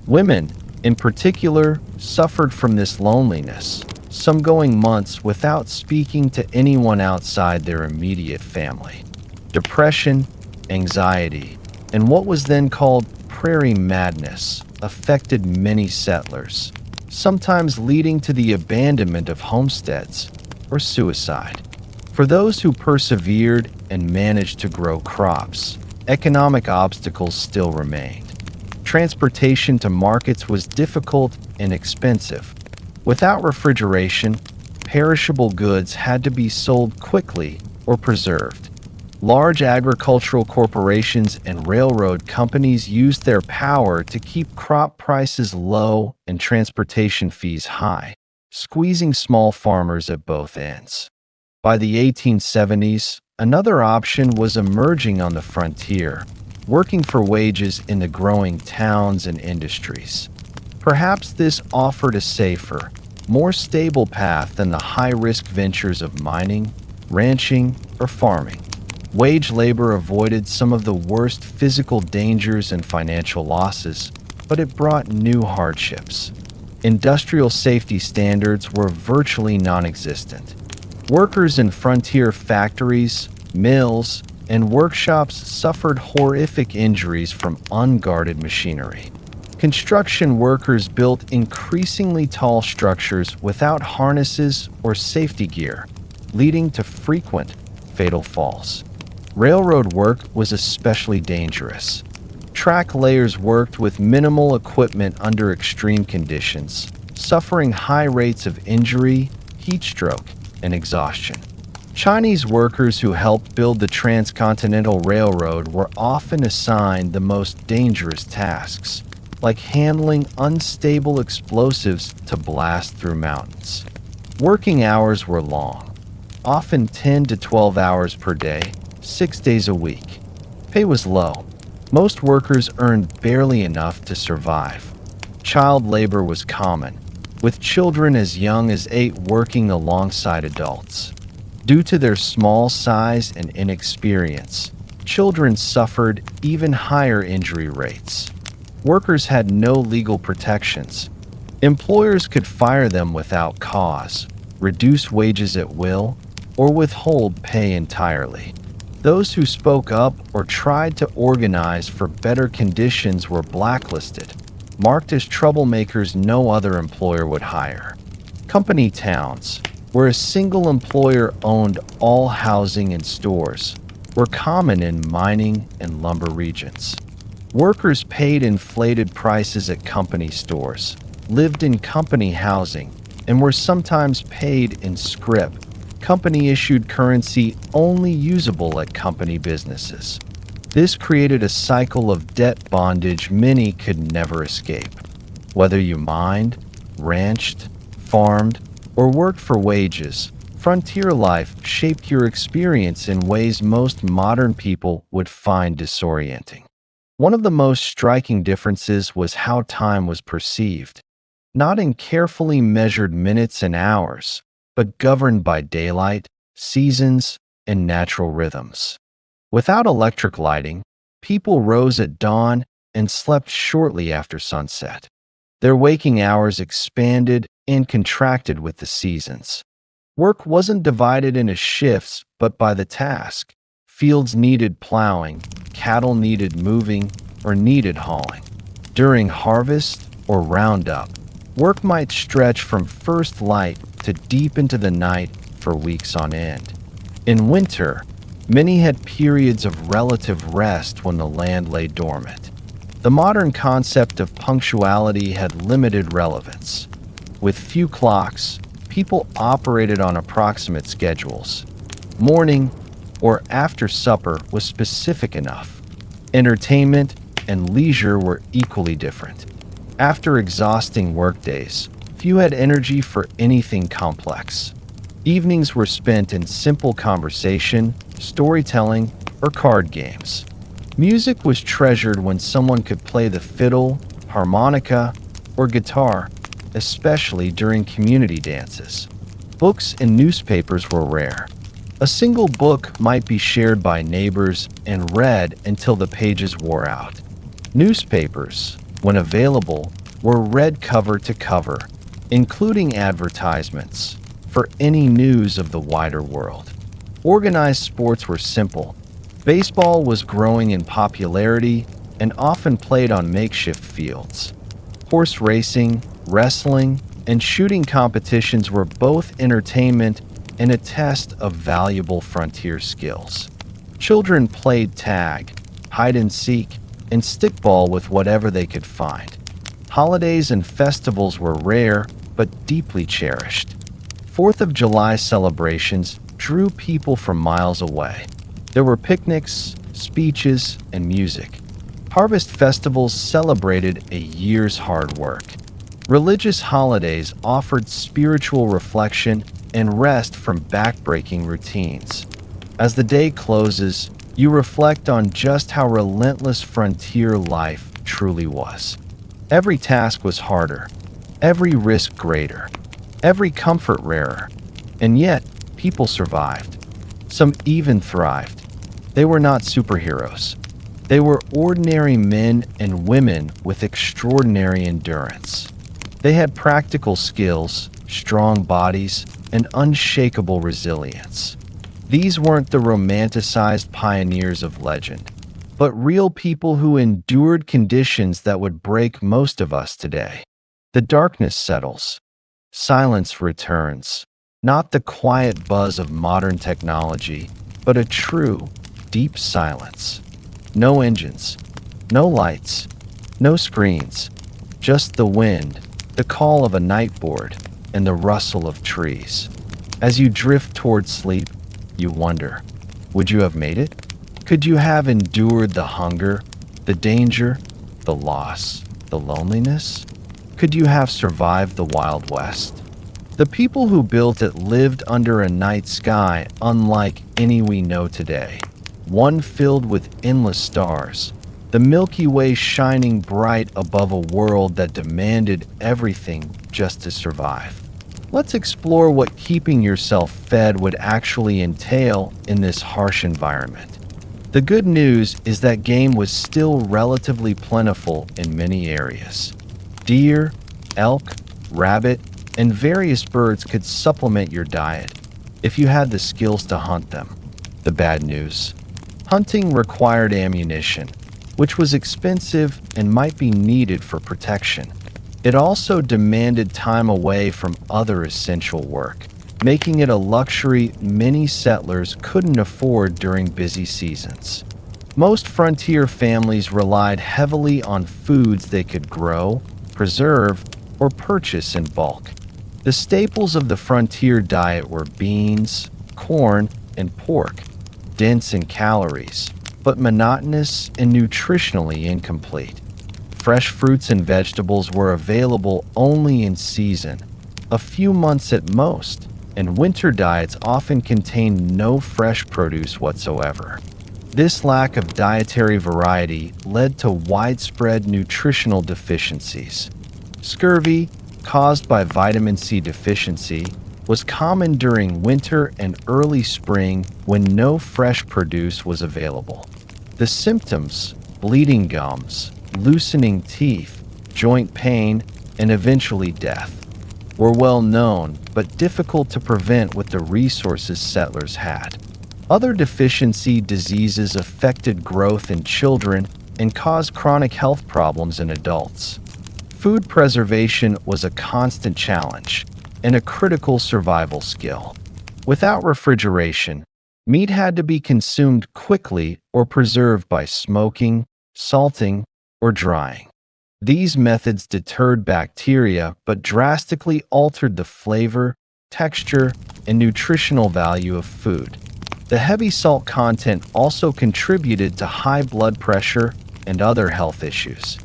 Women, in particular, suffered from this loneliness, some going months without speaking to anyone outside their immediate family. Depression, anxiety, and what was then called prairie madness affected many settlers, sometimes leading to the abandonment of homesteads or suicide. For those who persevered and managed to grow crops, economic obstacles still remained. Transportation to markets was difficult and expensive. Without refrigeration, perishable goods had to be sold quickly or preserved. Large agricultural corporations and railroad companies used their power to keep crop prices low and transportation fees high, squeezing small farmers at both ends. By the 1870s, another option was emerging on the frontier, working for wages in the growing towns and industries. Perhaps this offered a safer, more stable path than the high-risk ventures of mining, ranching, or farming. Wage labor avoided some of the worst physical dangers and financial losses, but it brought new hardships. Industrial safety standards were virtually non-existent. Workers in frontier factories, mills, and workshops suffered horrific injuries from unguarded machinery. Construction workers built increasingly tall structures without harnesses or safety gear, leading to frequent fatal falls. Railroad work was especially dangerous. Track layers worked with minimal equipment under extreme conditions, suffering high rates of injury, heat stroke, and exhaustion. Chinese workers who helped build the Transcontinental Railroad were often assigned the most dangerous tasks, like handling unstable explosives to blast through mountains. Working hours were long, often 10 to 12 hours per day, 6 days a week. Pay was low. Most workers earned barely enough to survive. Child labor was common, with children as young as 8 working alongside adults. Due to their small size and inexperience, children suffered even higher injury rates. Workers had no legal protections. Employers could fire them without cause, reduce wages at will, or withhold pay entirely. Those who spoke up or tried to organize for better conditions were blacklisted, marked as troublemakers no other employer would hire. Company towns, where a single employer owned all housing and stores, were common in mining and lumber regions. Workers paid inflated prices at company stores, lived in company housing, and were sometimes paid in scrip, company-issued currency only usable at company businesses. This created a cycle of debt bondage many could never escape. Whether you mined, ranched, farmed, or worked for wages, frontier life shaped your experience in ways most modern people would find disorienting. One of the most striking differences was how time was perceived, not in carefully measured minutes and hours, but governed by daylight, seasons, and natural rhythms. Without electric lighting, people rose at dawn and slept shortly after sunset. Their waking hours expanded and contracted with the seasons. Work wasn't divided into shifts, but by the task. Fields needed plowing, cattle needed moving, or needed hauling. During harvest or roundup, work might stretch from first light to deep into the night for weeks on end. In winter, many had periods of relative rest when the land lay dormant. The modern concept of punctuality had limited relevance. With few clocks, people operated on approximate schedules. Morning or after supper was specific enough. Entertainment and leisure were equally different. After exhausting workdays, few had energy for anything complex. Evenings were spent in simple conversation, storytelling, or card games. Music was treasured when someone could play the fiddle, harmonica, or guitar, especially during community dances. Books and newspapers were rare. A single book might be shared by neighbors and read until the pages wore out. Newspapers, when available, were read cover to cover, including advertisements for any news of the wider world. Organized sports were simple. Baseball was growing in popularity and often played on makeshift fields. Horse racing, wrestling, and shooting competitions were both entertainment and a test of valuable frontier skills. Children played tag, hide and seek, and stickball with whatever they could find. Holidays and festivals were rare but deeply cherished. 4th of July celebrations drew people from miles away. There were picnics, speeches, and music. Harvest festivals celebrated a year's hard work. Religious holidays offered spiritual reflection and rest from backbreaking routines. As the day closes, you reflect on just how relentless frontier life truly was. Every task was harder, every risk greater, every comfort rarer, and yet people survived. Some even thrived. They were not superheroes. They were ordinary men and women with extraordinary endurance. They had practical skills, strong bodies, and unshakable resilience. These weren't the romanticized pioneers of legend, but real people who endured conditions that would break most of us today. The darkness settles. Silence returns. Not the quiet buzz of modern technology, but a true, deep silence. No engines, no lights, no screens, just the wind, the call of a nightboard, and the rustle of trees. As you drift toward sleep, you wonder, would you have made it? Could you have endured the hunger, the danger, the loss, the loneliness? Could you have survived the Wild West? The people who built it lived under a night sky unlike any we know today, one filled with endless stars, the Milky Way shining bright above a world that demanded everything just to survive. Let's explore what keeping yourself fed would actually entail in this harsh environment. The good news is that game was still relatively plentiful in many areas. Deer, elk, rabbit, and various birds could supplement your diet if you had the skills to hunt them. The bad news: hunting required ammunition, which was expensive and might be needed for protection. It also demanded time away from other essential work, making it a luxury many settlers couldn't afford during busy seasons. Most frontier families relied heavily on foods they could grow, preserve, or purchase in bulk. The staples of the frontier diet were beans, corn, and pork, dense in calories, but monotonous and nutritionally incomplete. Fresh fruits and vegetables were available only in season, a few months at most, and winter diets often contained no fresh produce whatsoever. This lack of dietary variety led to widespread nutritional deficiencies. Scurvy, caused by vitamin C deficiency, was common during winter and early spring when no fresh produce was available. The symptoms, bleeding gums, loosening teeth, joint pain, and eventually death, were well known but difficult to prevent with the resources settlers had. Other deficiency diseases affected growth in children and caused chronic health problems in adults. Food preservation was a constant challenge and a critical survival skill. Without refrigeration, meat had to be consumed quickly or preserved by smoking, salting, or drying. These methods deterred bacteria but drastically altered the flavor, texture, and nutritional value of food. The heavy salt content also contributed to high blood pressure and other health issues.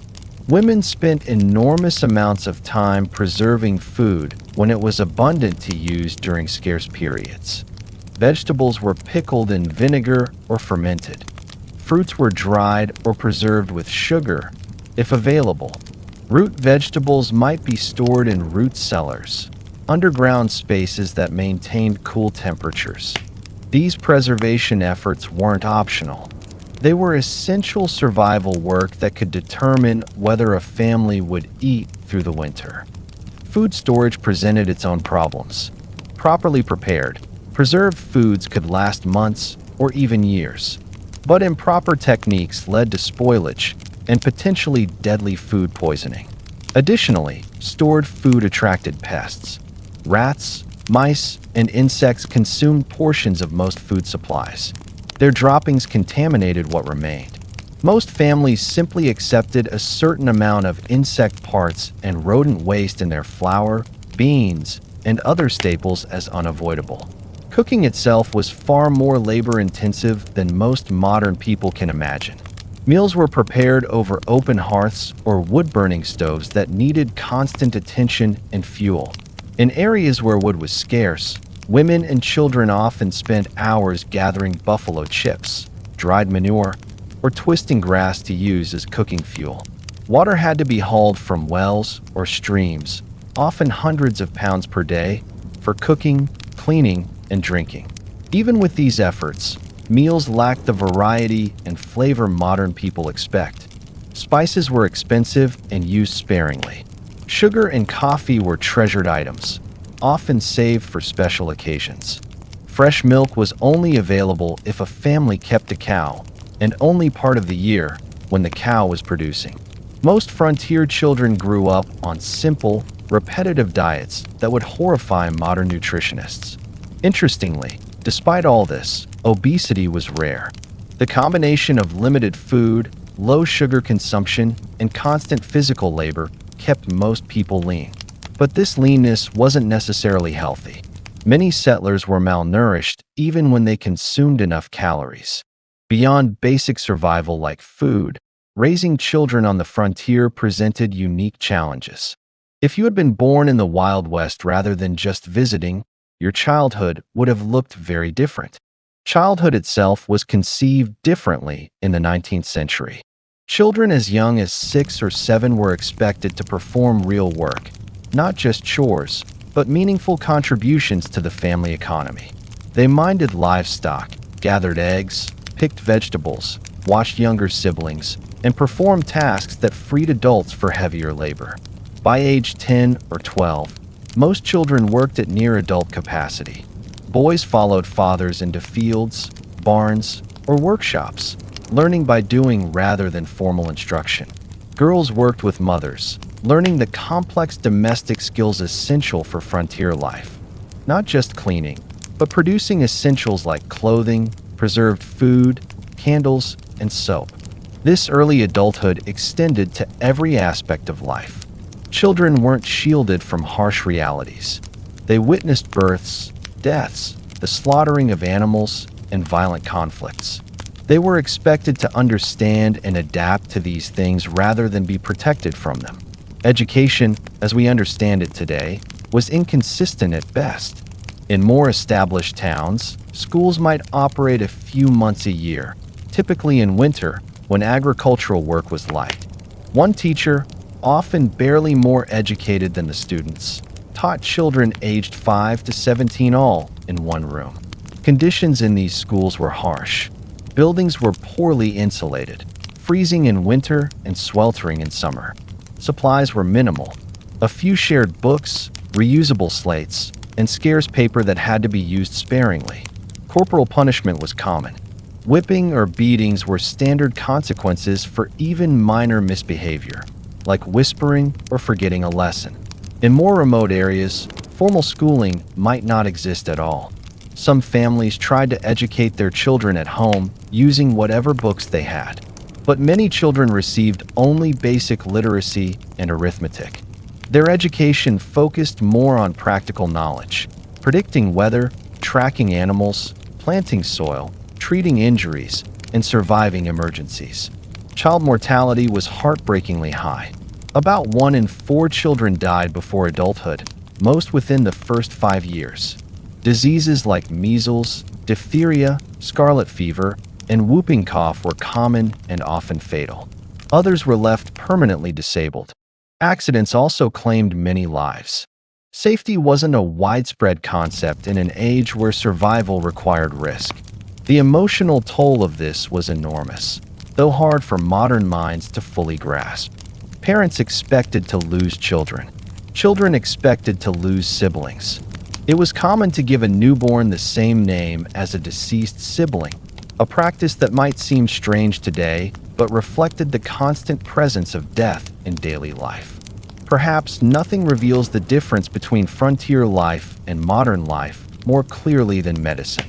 Women spent enormous amounts of time preserving food when it was abundant to use during scarce periods. Vegetables were pickled in vinegar or fermented. Fruits were dried or preserved with sugar, if available. Root vegetables might be stored in root cellars, underground spaces that maintained cool temperatures. These preservation efforts weren't optional. They were essential survival work that could determine whether a family would eat through the winter. Food storage presented its own problems. Properly prepared, preserved foods could last months or even years, but improper techniques led to spoilage and potentially deadly food poisoning. Additionally, stored food attracted pests. Rats, mice, and insects consumed portions of most food supplies. Their droppings contaminated what remained. Most families simply accepted a certain amount of insect parts and rodent waste in their flour, beans, and other staples as unavoidable. Cooking itself was far more labor-intensive than most modern people can imagine. Meals were prepared over open hearths or wood-burning stoves that needed constant attention and fuel. In areas where wood was scarce, women and children often spent hours gathering buffalo chips, dried manure, or twisting grass to use as cooking fuel. Water had to be hauled from wells or streams, often hundreds of pounds per day, for cooking, cleaning, and drinking. Even with these efforts, meals lacked the variety and flavor modern people expect. Spices were expensive and used sparingly. Sugar and coffee were treasured items, often saved for special occasions. Fresh milk was only available if a family kept a cow, and only part of the year when the cow was producing. Most frontier children grew up on simple, repetitive diets that would horrify modern nutritionists. Interestingly, despite all this, obesity was rare. The combination of limited food, low sugar consumption, and constant physical labor kept most people lean. But this leanness wasn't necessarily healthy. Many settlers were malnourished even when they consumed enough calories. Beyond basic survival like food, raising children on the frontier presented unique challenges. If you had been born in the Wild West rather than just visiting, your childhood would have looked very different. Childhood itself was conceived differently in the 19th century. Children as young as 6 or 7 were expected to perform real work, not just chores, but meaningful contributions to the family economy. They minded livestock, gathered eggs, picked vegetables, watched younger siblings, and performed tasks that freed adults for heavier labor. By age 10 or 12, most children worked at near-adult capacity. Boys followed fathers into fields, barns, or workshops, learning by doing rather than formal instruction. Girls worked with mothers, learning the complex domestic skills essential for frontier life. Not just cleaning, but producing essentials like clothing, preserved food, candles, and soap. This early adulthood extended to every aspect of life. Children weren't shielded from harsh realities. They witnessed births, deaths, the slaughtering of animals, and violent conflicts. They were expected to understand and adapt to these things rather than be protected from them. Education, as we understand it today, was inconsistent at best. In more established towns, schools might operate a few months a year, typically in winter when agricultural work was light. One teacher, often barely more educated than the students, taught children aged 5 to 17 all in one room. Conditions in these schools were harsh. Buildings were poorly insulated, freezing in winter and sweltering in summer. Supplies were minimal. A few shared books, reusable slates, and scarce paper that had to be used sparingly. Corporal punishment was common. Whipping or beatings were standard consequences for even minor misbehavior, like whispering or forgetting a lesson. In more remote areas, formal schooling might not exist at all. Some families tried to educate their children at home using whatever books they had, but many children received only basic literacy and arithmetic. Their education focused more on practical knowledge, predicting weather, tracking animals, planting soil, treating injuries, and surviving emergencies. Child mortality was heartbreakingly high. About 1 in 4 children died before adulthood, most within the first 5 years. Diseases like measles, diphtheria, scarlet fever, and whooping cough were common and often fatal. Others were left permanently disabled. Accidents also claimed many lives. Safety wasn't a widespread concept in an age where survival required risk. The emotional toll of this was enormous, though hard for modern minds to fully grasp. Parents expected to lose children. Children expected to lose siblings. It was common to give a newborn the same name as a deceased sibling, a practice that might seem strange today, but reflected the constant presence of death in daily life. Perhaps nothing reveals the difference between frontier life and modern life more clearly than medicine.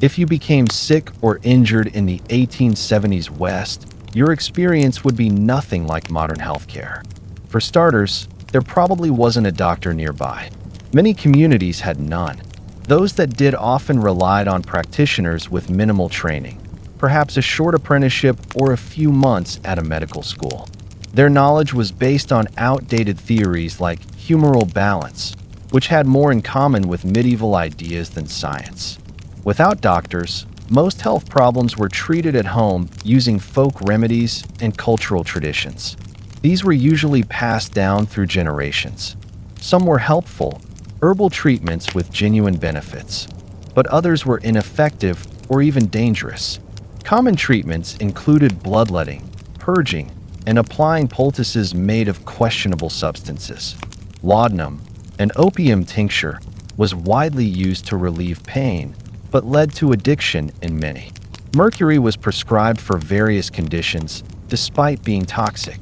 If you became sick or injured in the 1870s West, your experience would be nothing like modern healthcare. For starters, there probably wasn't a doctor nearby. Many communities had none. Those that did often relied on practitioners with minimal training, perhaps a short apprenticeship or a few months at a medical school. Their knowledge was based on outdated theories like humoral balance, which had more in common with medieval ideas than science. Without doctors, most health problems were treated at home using folk remedies and cultural traditions. These were usually passed down through generations. Some were helpful, herbal treatments with genuine benefits, but others were ineffective or even dangerous. Common treatments included bloodletting, purging, and applying poultices made of questionable substances. Laudanum, an opium tincture, was widely used to relieve pain, but led to addiction in many. Mercury was prescribed for various conditions, despite being toxic.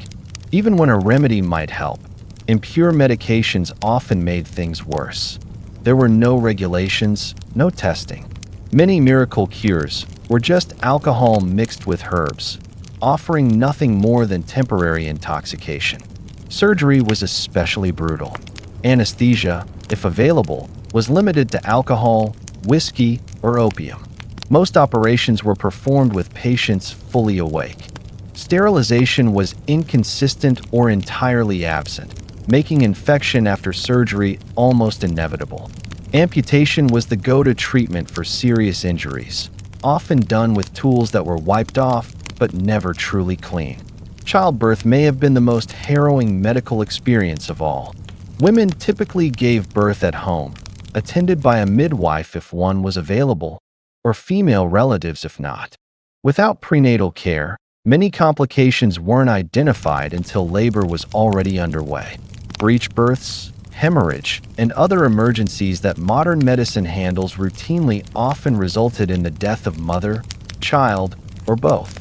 Even when a remedy might help, impure medications often made things worse. There were no regulations, no testing. Many miracle cures were just alcohol mixed with herbs, offering nothing more than temporary intoxication. Surgery was especially brutal. Anesthesia, if available, was limited to alcohol, whiskey, or opium. Most operations were performed with patients fully awake. Sterilization was inconsistent or entirely absent, making infection after surgery almost inevitable. Amputation was the go-to treatment for serious injuries, often done with tools that were wiped off but never truly clean. Childbirth may have been the most harrowing medical experience of all. Women typically gave birth at home, attended by a midwife if one was available, or female relatives if not. Without prenatal care, many complications weren't identified until labor was already underway. Breech births, hemorrhage, and other emergencies that modern medicine handles routinely often resulted in the death of mother, child, or both.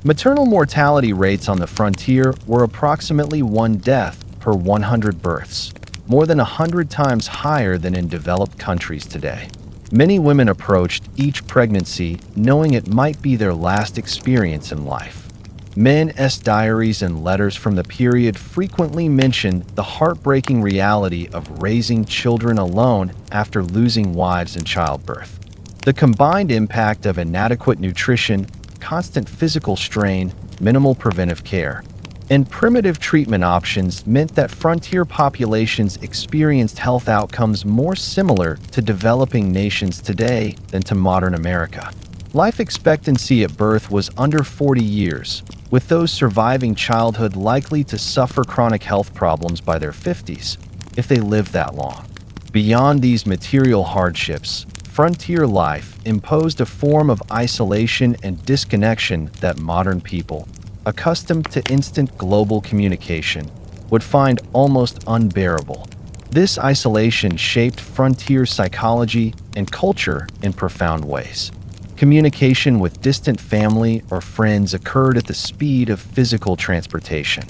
Maternal mortality rates on the frontier were approximately 1 death per 100 births, more than 100 times higher than in developed countries today. Many women approached each pregnancy knowing it might be their last experience in life. Men's diaries and letters from the period frequently mention the heartbreaking reality of raising children alone after losing wives in childbirth. The combined impact of inadequate nutrition, constant physical strain, minimal preventive care, and primitive treatment options meant that frontier populations experienced health outcomes more similar to developing nations today than to modern America. Life expectancy at birth was under 40 years, with those surviving childhood likely to suffer chronic health problems by their 50s, if they lived that long. Beyond these material hardships, frontier life imposed a form of isolation and disconnection that modern people, accustomed to instant global communication, would find almost unbearable. This isolation shaped frontier psychology and culture in profound ways. Communication with distant family or friends occurred at the speed of physical transportation.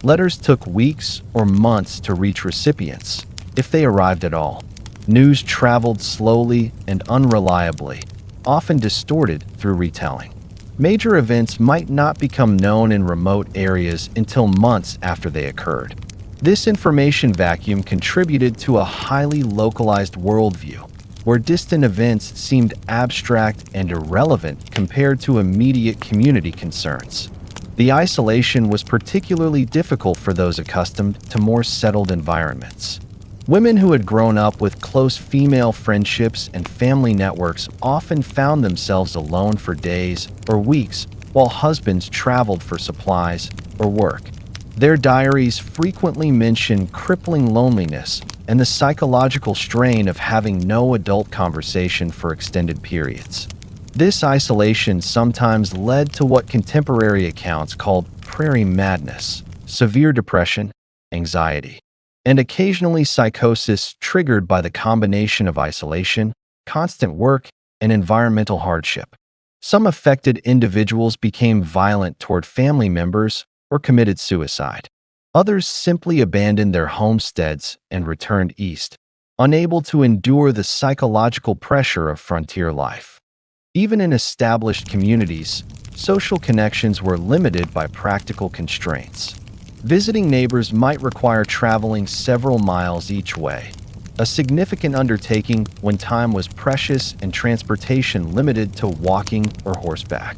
Letters took weeks or months to reach recipients, if they arrived at all. News traveled slowly and unreliably, often distorted through retelling. Major events might not become known in remote areas until months after they occurred. This information vacuum contributed to a highly localized worldview, where distant events seemed abstract and irrelevant compared to immediate community concerns. The isolation was particularly difficult for those accustomed to more settled environments. Women who had grown up with close female friendships and family networks often found themselves alone for days or weeks while husbands traveled for supplies or work. Their diaries frequently mention crippling loneliness and the psychological strain of having no adult conversation for extended periods. This isolation sometimes led to what contemporary accounts called prairie madness, severe depression, anxiety, and occasionally psychosis triggered by the combination of isolation, constant work, and environmental hardship. Some affected individuals became violent toward family members or committed suicide. Others simply abandoned their homesteads and returned east, unable to endure the psychological pressure of frontier life. Even in established communities, social connections were limited by practical constraints. Visiting neighbors might require traveling several miles each way, a significant undertaking when time was precious and transportation limited to walking or horseback.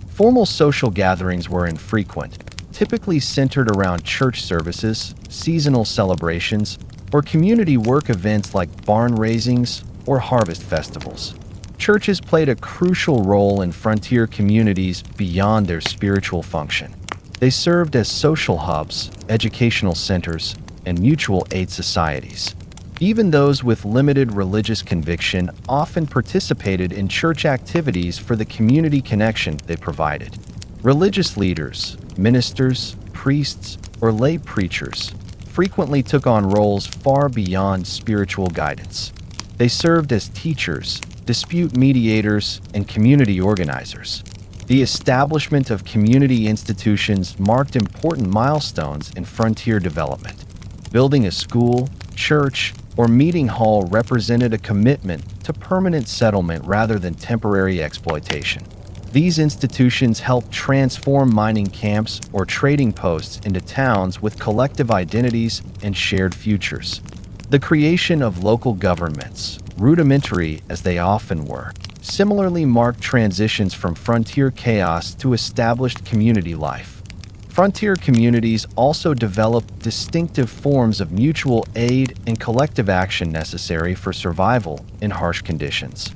Formal social gatherings were infrequent, typically centered around church services, seasonal celebrations, or community work events like barn raisings or harvest festivals. Churches played a crucial role in frontier communities beyond their spiritual function. They served as social hubs, educational centers, and mutual aid societies. Even those with limited religious conviction often participated in church activities for the community connection they provided. Religious leaders, ministers, priests, or lay preachers frequently took on roles far beyond spiritual guidance. They served as teachers, dispute mediators, and community organizers. The establishment of community institutions marked important milestones in frontier development. Building a school, church, or meeting hall represented a commitment to permanent settlement rather than temporary exploitation. These institutions helped transform mining camps or trading posts into towns with collective identities and shared futures. The creation of local governments, rudimentary as they often were, similarly marked transitions from frontier chaos to established community life. Frontier communities also developed distinctive forms of mutual aid and collective action necessary for survival in harsh conditions.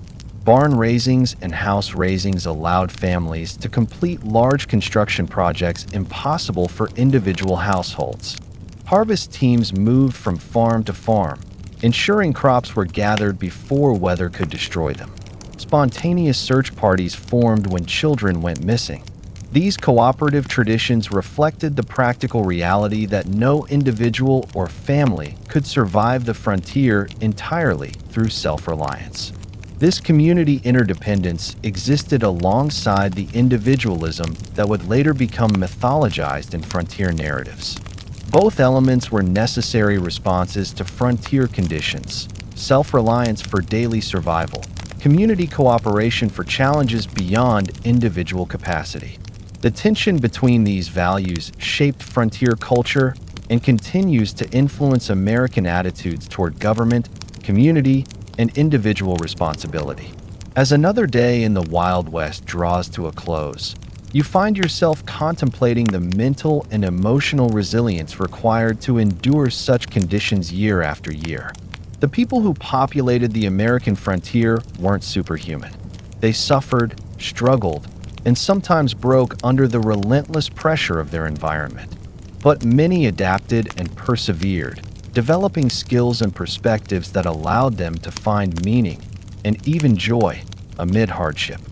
Barn raisings and house raisings allowed families to complete large construction projects impossible for individual households. Harvest teams moved from farm to farm, ensuring crops were gathered before weather could destroy them. Spontaneous search parties formed when children went missing. These cooperative traditions reflected the practical reality that no individual or family could survive the frontier entirely through self-reliance. This community interdependence existed alongside the individualism that would later become mythologized in frontier narratives. Both elements were necessary responses to frontier conditions: self-reliance for daily survival, community cooperation for challenges beyond individual capacity. The tension between these values shaped frontier culture and continues to influence American attitudes toward government, community, and individual responsibility. As another day in the Wild West draws to a close, you find yourself contemplating the mental and emotional resilience required to endure such conditions year after year. The people who populated the American frontier weren't superhuman. They suffered, struggled, and sometimes broke under the relentless pressure of their environment. But many adapted and persevered, developing skills and perspectives that allowed them to find meaning and even joy amid hardship.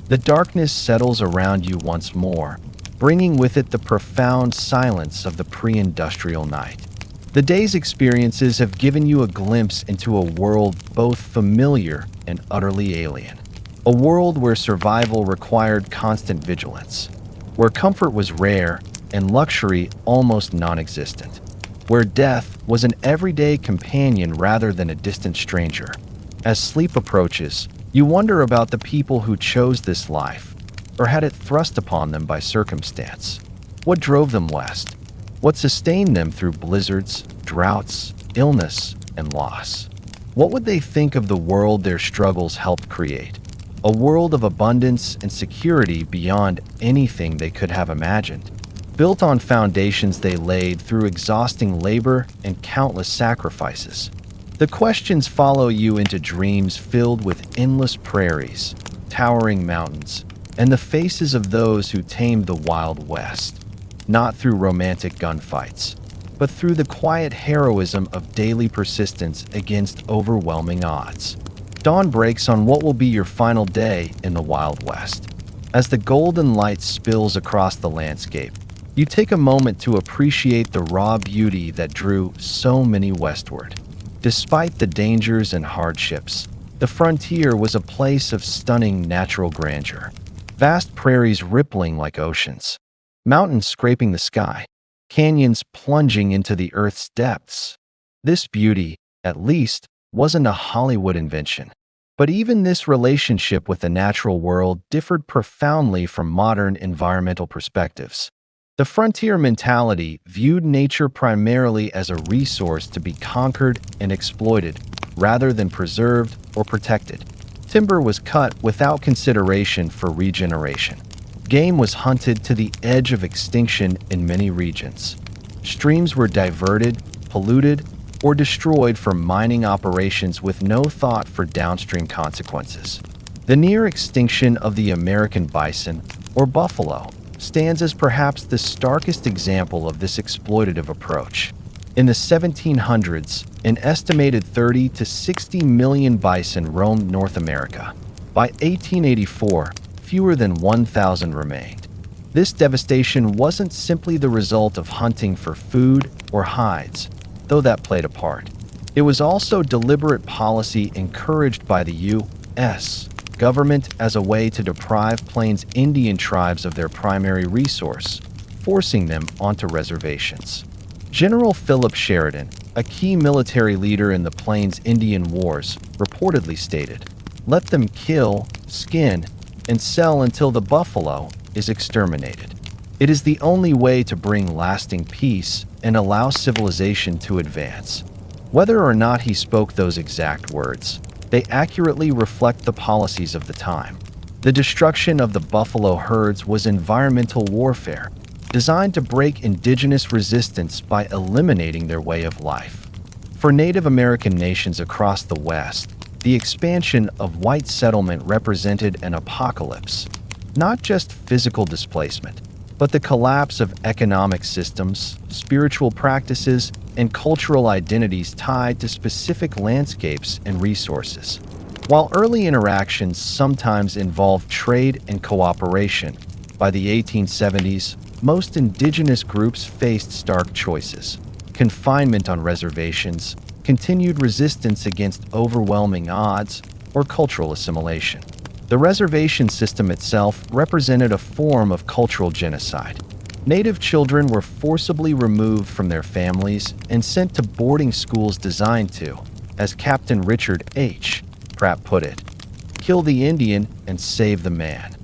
The darkness settles around you once more, bringing with it the profound silence of the pre-industrial night. The day's experiences have given you a glimpse into a world both familiar and utterly alien. A world where survival required constant vigilance, where comfort was rare and luxury almost non-existent, where death was an everyday companion rather than a distant stranger. As sleep approaches, you wonder about the people who chose this life, or had it thrust upon them by circumstance. What drove them west? What sustained them through blizzards, droughts, illness, and loss? What would they think of the world their struggles helped create? A world of abundance and security beyond anything they could have imagined, built on foundations they laid through exhausting labor and countless sacrifices. The questions follow you into dreams filled with endless prairies, towering mountains, and the faces of those who tamed the Wild West, not through romantic gunfights, but through the quiet heroism of daily persistence against overwhelming odds. Dawn breaks on what will be your final day in the Wild West. As the golden light spills across the landscape, you take a moment to appreciate the raw beauty that drew so many westward. Despite the dangers and hardships, the frontier was a place of stunning natural grandeur. Vast prairies rippling like oceans, mountains scraping the sky, canyons plunging into the earth's depths. This beauty, at least, wasn't a Hollywood invention. But even this relationship with the natural world differed profoundly from modern environmental perspectives. The frontier mentality viewed nature primarily as a resource to be conquered and exploited, rather than preserved or protected. Timber was cut without consideration for regeneration. Game was hunted to the edge of extinction in many regions. Streams were diverted, polluted, or destroyed for mining operations with no thought for downstream consequences. The near extinction of the American bison, or buffalo, stands as perhaps the starkest example of this exploitative approach. In the 1700s, an estimated 30 to 60 million bison roamed North America. By 1884, fewer than 1,000 remained. This devastation wasn't simply the result of hunting for food or hides, though that played a part. It was also deliberate policy encouraged by the U.S. government as a way to deprive Plains Indian tribes of their primary resource, forcing them onto reservations. General Philip Sheridan, a key military leader in the Plains Indian Wars, reportedly stated, "Let them kill, skin, and sell until the buffalo is exterminated. It is the only way to bring lasting peace and allow civilization to advance." Whether or not he spoke those exact words, they accurately reflect the policies of the time. The destruction of the buffalo herds was environmental warfare, designed to break indigenous resistance by eliminating their way of life. For Native American nations across the West, the expansion of white settlement represented an apocalypse, not just physical displacement, but the collapse of economic systems, spiritual practices, and cultural identities tied to specific landscapes and resources. While early interactions sometimes involved trade and cooperation, by the 1870s, most indigenous groups faced stark choices: confinement on reservations, continued resistance against overwhelming odds, or cultural assimilation. The reservation system itself represented a form of cultural genocide. Native children were forcibly removed from their families and sent to boarding schools designed to, as Captain Richard H. Pratt put it, "kill the Indian and save the man."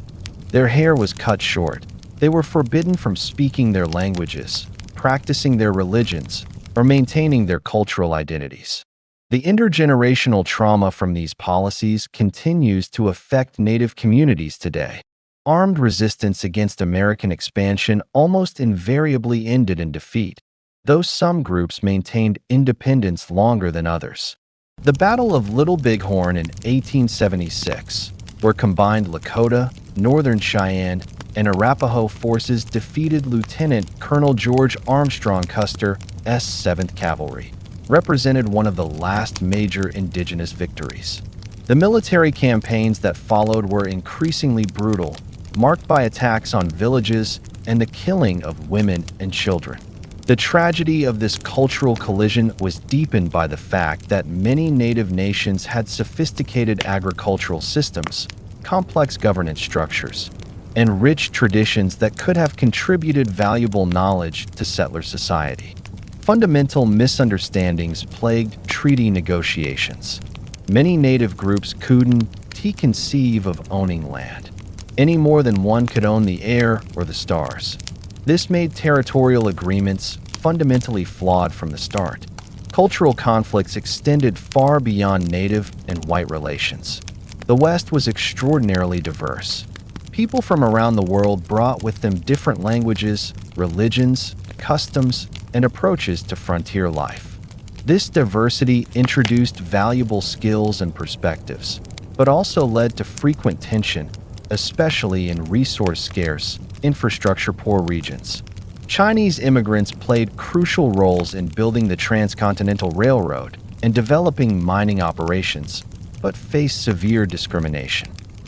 Their hair was cut short. They were forbidden from speaking their languages, practicing their religions, or maintaining their cultural identities. The intergenerational trauma from these policies continues to affect Native communities today. Armed resistance against American expansion almost invariably ended in defeat, though some groups maintained independence longer than others. The Battle of Little Bighorn in 1876, where combined Lakota, Northern Cheyenne, and Arapaho forces defeated Lieutenant Colonel George Armstrong Custer's 7th Cavalry, represented one of the last major indigenous victories. The military campaigns that followed were increasingly brutal, marked by attacks on villages and the killing of women and children. The tragedy of this cultural collision was deepened by the fact that many Native nations had sophisticated agricultural systems, complex governance structures, and rich traditions that could have contributed valuable knowledge to settler society. Fundamental misunderstandings plagued treaty negotiations. Many Native groups couldn't conceive of owning land, any more than one could own the air or the stars. This made territorial agreements fundamentally flawed from the start. Cultural conflicts extended far beyond Native and white relations. The West was extraordinarily diverse. People from around the world brought with them different languages, religions, customs, and approaches to frontier life. This diversity introduced valuable skills and perspectives, but also led to frequent tension, especially in resource-scarce, infrastructure-poor regions. Chinese immigrants played crucial roles in building the Transcontinental Railroad and developing mining operations, but faced severe discrimination.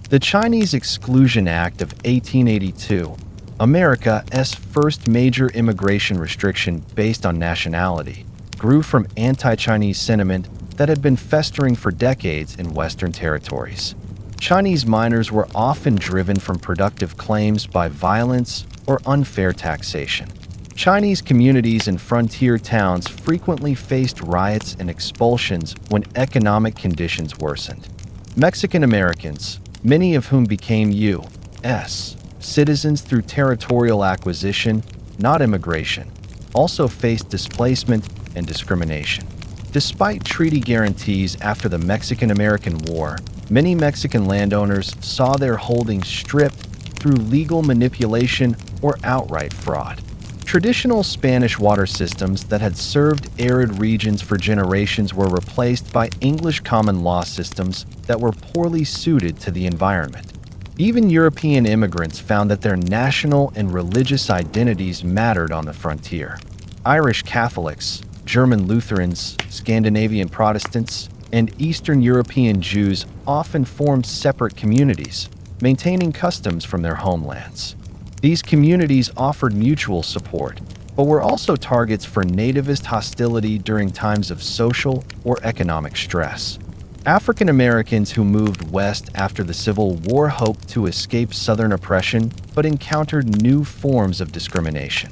The Chinese Exclusion Act of 1882, America's first major immigration restriction based on nationality, grew from anti-Chinese sentiment that had been festering for decades in Western territories. Chinese minors were often driven from productive claims by violence or unfair taxation. Chinese communities in frontier towns frequently faced riots and expulsions when economic conditions worsened. Mexican Americans, many of whom became U.S. citizens through territorial acquisition, not immigration, also faced displacement and discrimination. Despite treaty guarantees after the Mexican-American War, many Mexican landowners saw their holdings stripped through legal manipulation or outright fraud. Traditional Spanish water systems that had served arid regions for generations were replaced by English common law systems that were poorly suited to the environment. Even European immigrants found that their national and religious identities mattered on the frontier. Irish Catholics, German Lutherans, Scandinavian Protestants, and Eastern European Jews often formed separate communities, maintaining customs from their homelands. These communities offered mutual support, but were also targets for nativist hostility during times of social or economic stress. African Americans who moved west after the Civil War hoped to escape Southern oppression, but encountered new forms of discrimination.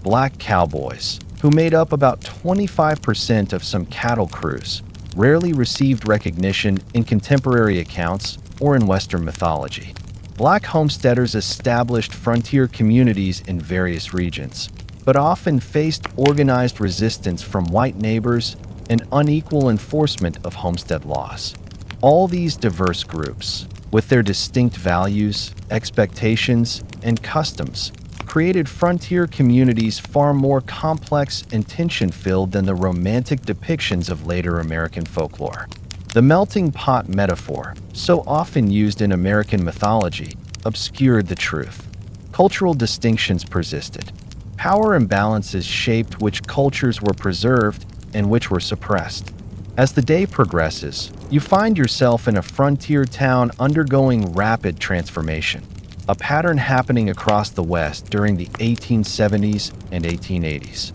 Black cowboys, who made up about 25% of some cattle crews, rarely received recognition in contemporary accounts or in Western mythology. Black homesteaders established frontier communities in various regions, but often faced organized resistance from white neighbors and unequal enforcement of homestead laws. All these diverse groups, with their distinct values, expectations, and customs, created frontier communities far more complex and tension-filled than the romantic depictions of later American folklore. The melting pot metaphor, so often used in American mythology, obscured the truth. Cultural distinctions persisted. Power imbalances shaped which cultures were preserved and which were suppressed. As the day progresses, you find yourself in a frontier town undergoing rapid transformation, a pattern happening across the West during the 1870s and 1880s.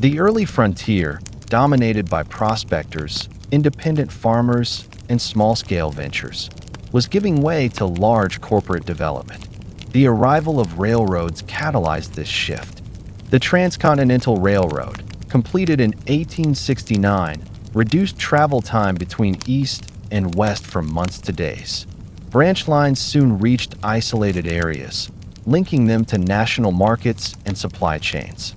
The early frontier, dominated by prospectors, independent farmers, and small-scale ventures, was giving way to large corporate development. The arrival of railroads catalyzed this shift. The Transcontinental Railroad, completed in 1869, reduced travel time between east and west from months to days. Branch lines soon reached isolated areas, linking them to national markets and supply chains.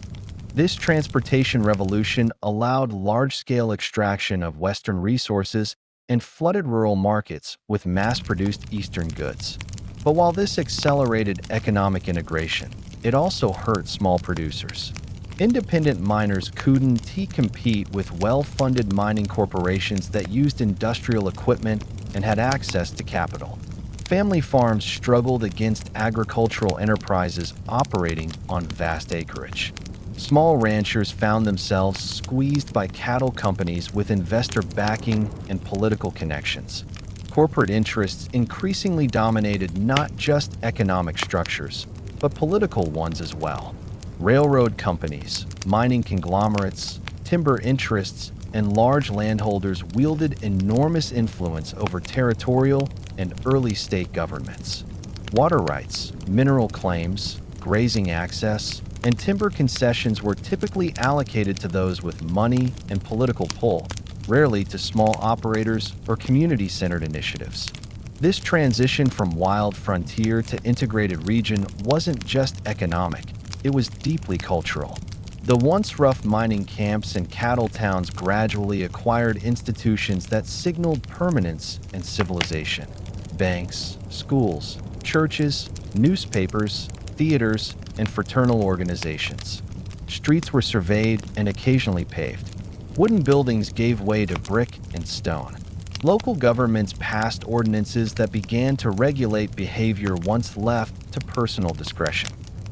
This transportation revolution allowed large-scale extraction of Western resources and flooded rural markets with mass-produced Eastern goods. But while this accelerated economic integration, it also hurt small producers. Independent miners couldn't compete with well-funded mining corporations that used industrial equipment and had access to capital. Family farms struggled against agricultural enterprises operating on vast acreage. Small ranchers found themselves squeezed by cattle companies with investor backing and political connections. Corporate interests increasingly dominated not just economic structures, but political ones as well. Railroad companies, mining conglomerates, timber interests, and large landholders wielded enormous influence over territorial and early state governments. Water rights, mineral claims, grazing access, and timber concessions were typically allocated to those with money and political pull, rarely to small operators or community-centered initiatives. This transition from wild frontier to integrated region wasn't just economic, it was deeply cultural. The once rough mining camps and cattle towns gradually acquired institutions that signaled permanence and civilization. Banks, schools, churches, newspapers, theaters, and fraternal organizations. Streets were surveyed and occasionally paved. Wooden buildings gave way to brick and stone. Local governments passed ordinances that began to regulate behavior once left to personal discretion.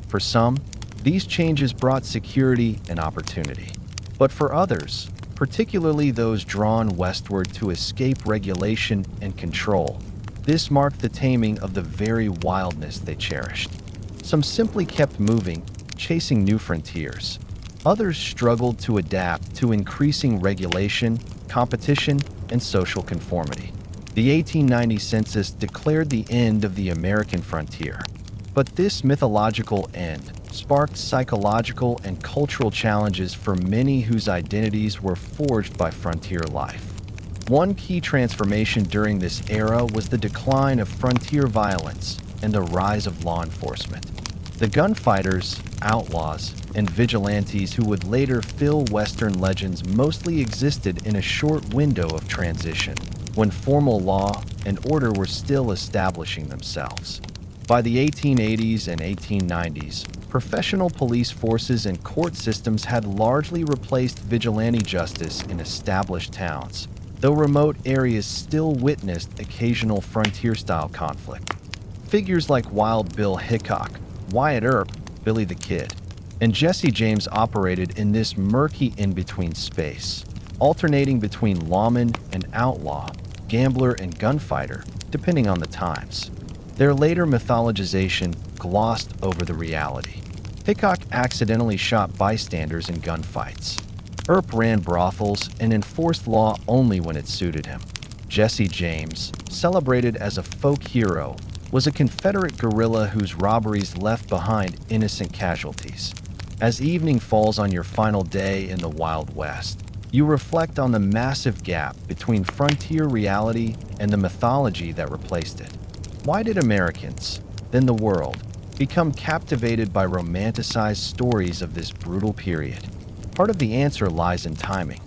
For some, these changes brought security and opportunity. But for others, particularly those drawn westward to escape regulation and control. This marked the taming of the very wildness they cherished. Some simply kept moving, chasing new frontiers. Others struggled to adapt to increasing regulation, competition, and social conformity. The 1890 census declared the end of the American frontier. But this mythological end sparked psychological and cultural challenges for many whose identities were forged by frontier life. One key transformation during this era was the decline of frontier violence and the rise of law enforcement. The gunfighters, outlaws, and vigilantes who would later fill Western legends mostly existed in a short window of transition, when formal law and order were still establishing themselves. By the 1880s and 1890s, professional police forces and court systems had largely replaced vigilante justice in established towns, though remote areas still witnessed occasional frontier-style conflict. Figures like Wild Bill Hickok, Wyatt Earp, Billy the Kid, and Jesse James operated in this murky in-between space, alternating between lawman and outlaw, gambler and gunfighter, depending on the times. Their later mythologization glossed over the reality. Hickok accidentally shot bystanders in gunfights. Earp ran brothels and enforced law only when it suited him. Jesse James, celebrated as a folk hero, was a Confederate guerrilla whose robberies left behind innocent casualties. As evening falls on your final day in the Wild West, you reflect on the massive gap between frontier reality and the mythology that replaced it. Why did Americans, then the world, become captivated by romanticized stories of this brutal period? Part of the answer lies in timing.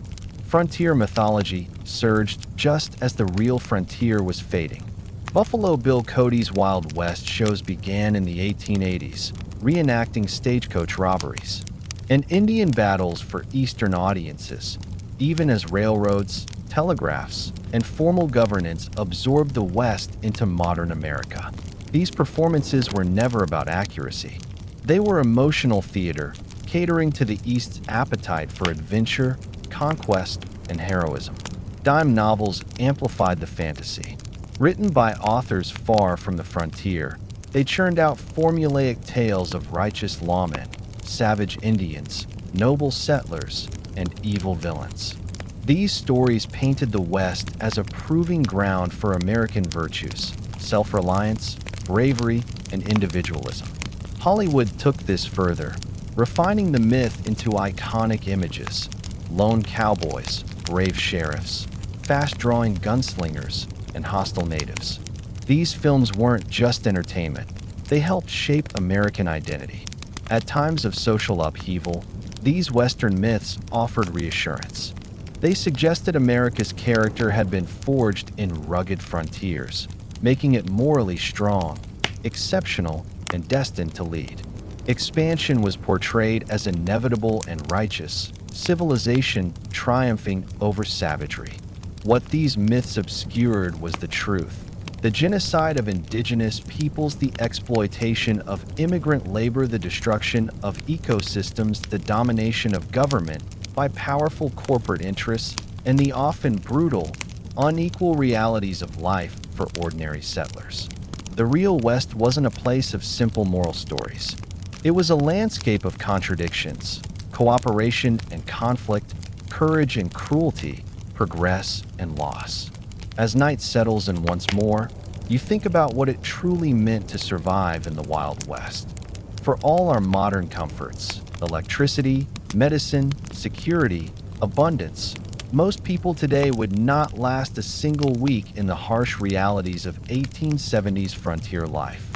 Frontier mythology surged just as the real frontier was fading. Buffalo Bill Cody's Wild West shows began in the 1880s, reenacting stagecoach robberies and Indian battles for Eastern audiences, even as railroads, telegraphs, and formal governance absorbed the West into modern America. These performances were never about accuracy. They were emotional theater, catering to the East's appetite for adventure, conquest, and heroism. Dime novels amplified the fantasy. Written by authors far from the frontier, they churned out formulaic tales of righteous lawmen, savage Indians, noble settlers, and evil villains. These stories painted the West as a proving ground for American virtues, self-reliance, bravery, and individualism. Hollywood took this further, refining the myth into iconic images: lone cowboys, brave sheriffs, fast-drawing gunslingers, and hostile natives. These films weren't just entertainment, they helped shape American identity. At times of social upheaval, these Western myths offered reassurance. They suggested America's character had been forged in rugged frontiers, making it morally strong, exceptional, and destined to lead. Expansion was portrayed as inevitable and righteous, civilization triumphing over savagery. What these myths obscured was the truth. The genocide of indigenous peoples, the exploitation of immigrant labor, the destruction of ecosystems, the domination of government by powerful corporate interests, and the often brutal, unequal realities of life for ordinary settlers. The real West wasn't a place of simple moral stories. It was a landscape of contradictions, cooperation and conflict, courage and cruelty, progress and loss. As night settles in once more, you think about what it truly meant to survive in the Wild West. For all our modern comforts, electricity, medicine, security, abundance, most people today would not last a single week in the harsh realities of 1870s frontier life.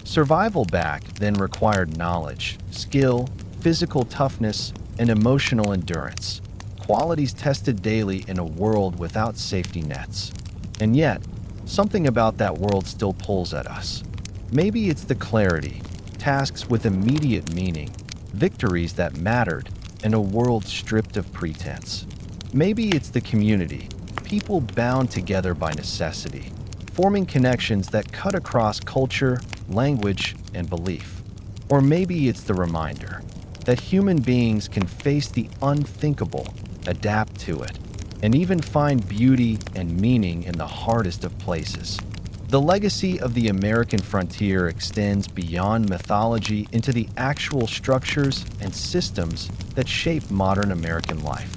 Survival back then required knowledge, skill, physical toughness, and emotional endurance, qualities tested daily in a world without safety nets. And yet, something about that world still pulls at us. Maybe it's the clarity, tasks with immediate meaning, victories that mattered, and a world stripped of pretense. Maybe it's the community, people bound together by necessity, forming connections that cut across culture, language, and belief. Or maybe it's the reminder that human beings can face the unthinkable adapt to it, and even find beauty and meaning in the hardest of places. The legacy of the American frontier extends beyond mythology into the actual structures and systems that shape modern American life.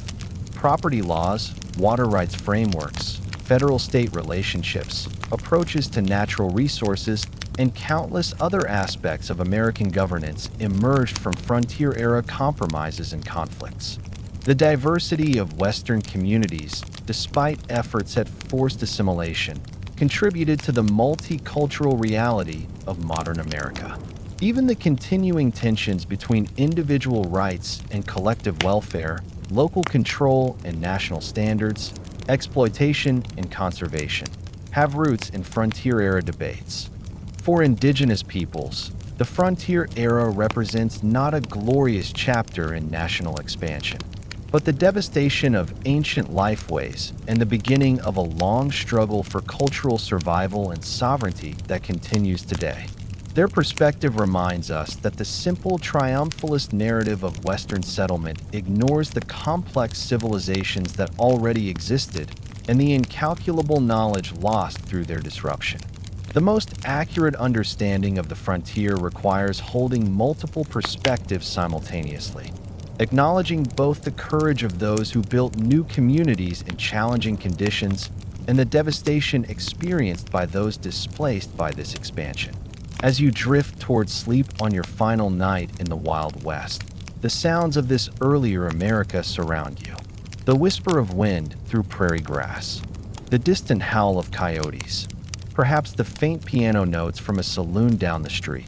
Property laws, water rights frameworks, federal-state relationships, approaches to natural resources, and countless other aspects of American governance emerged from frontier-era compromises and conflicts. The diversity of Western communities, despite efforts at forced assimilation, contributed to the multicultural reality of modern America. Even the continuing tensions between individual rights and collective welfare, local control and national standards, exploitation and conservation, have roots in frontier-era debates. For indigenous peoples, the frontier era represents not a glorious chapter in national expansion, but the devastation of ancient lifeways and the beginning of a long struggle for cultural survival and sovereignty that continues today. Their perspective reminds us that the simple triumphalist narrative of Western settlement ignores the complex civilizations that already existed and the incalculable knowledge lost through their disruption. The most accurate understanding of the frontier requires holding multiple perspectives simultaneously, acknowledging both the courage of those who built new communities in challenging conditions and the devastation experienced by those displaced by this expansion. As you drift towards sleep on your final night in the Wild West, the sounds of this earlier America surround you. The whisper of wind through prairie grass, the distant howl of coyotes, perhaps the faint piano notes from a saloon down the street.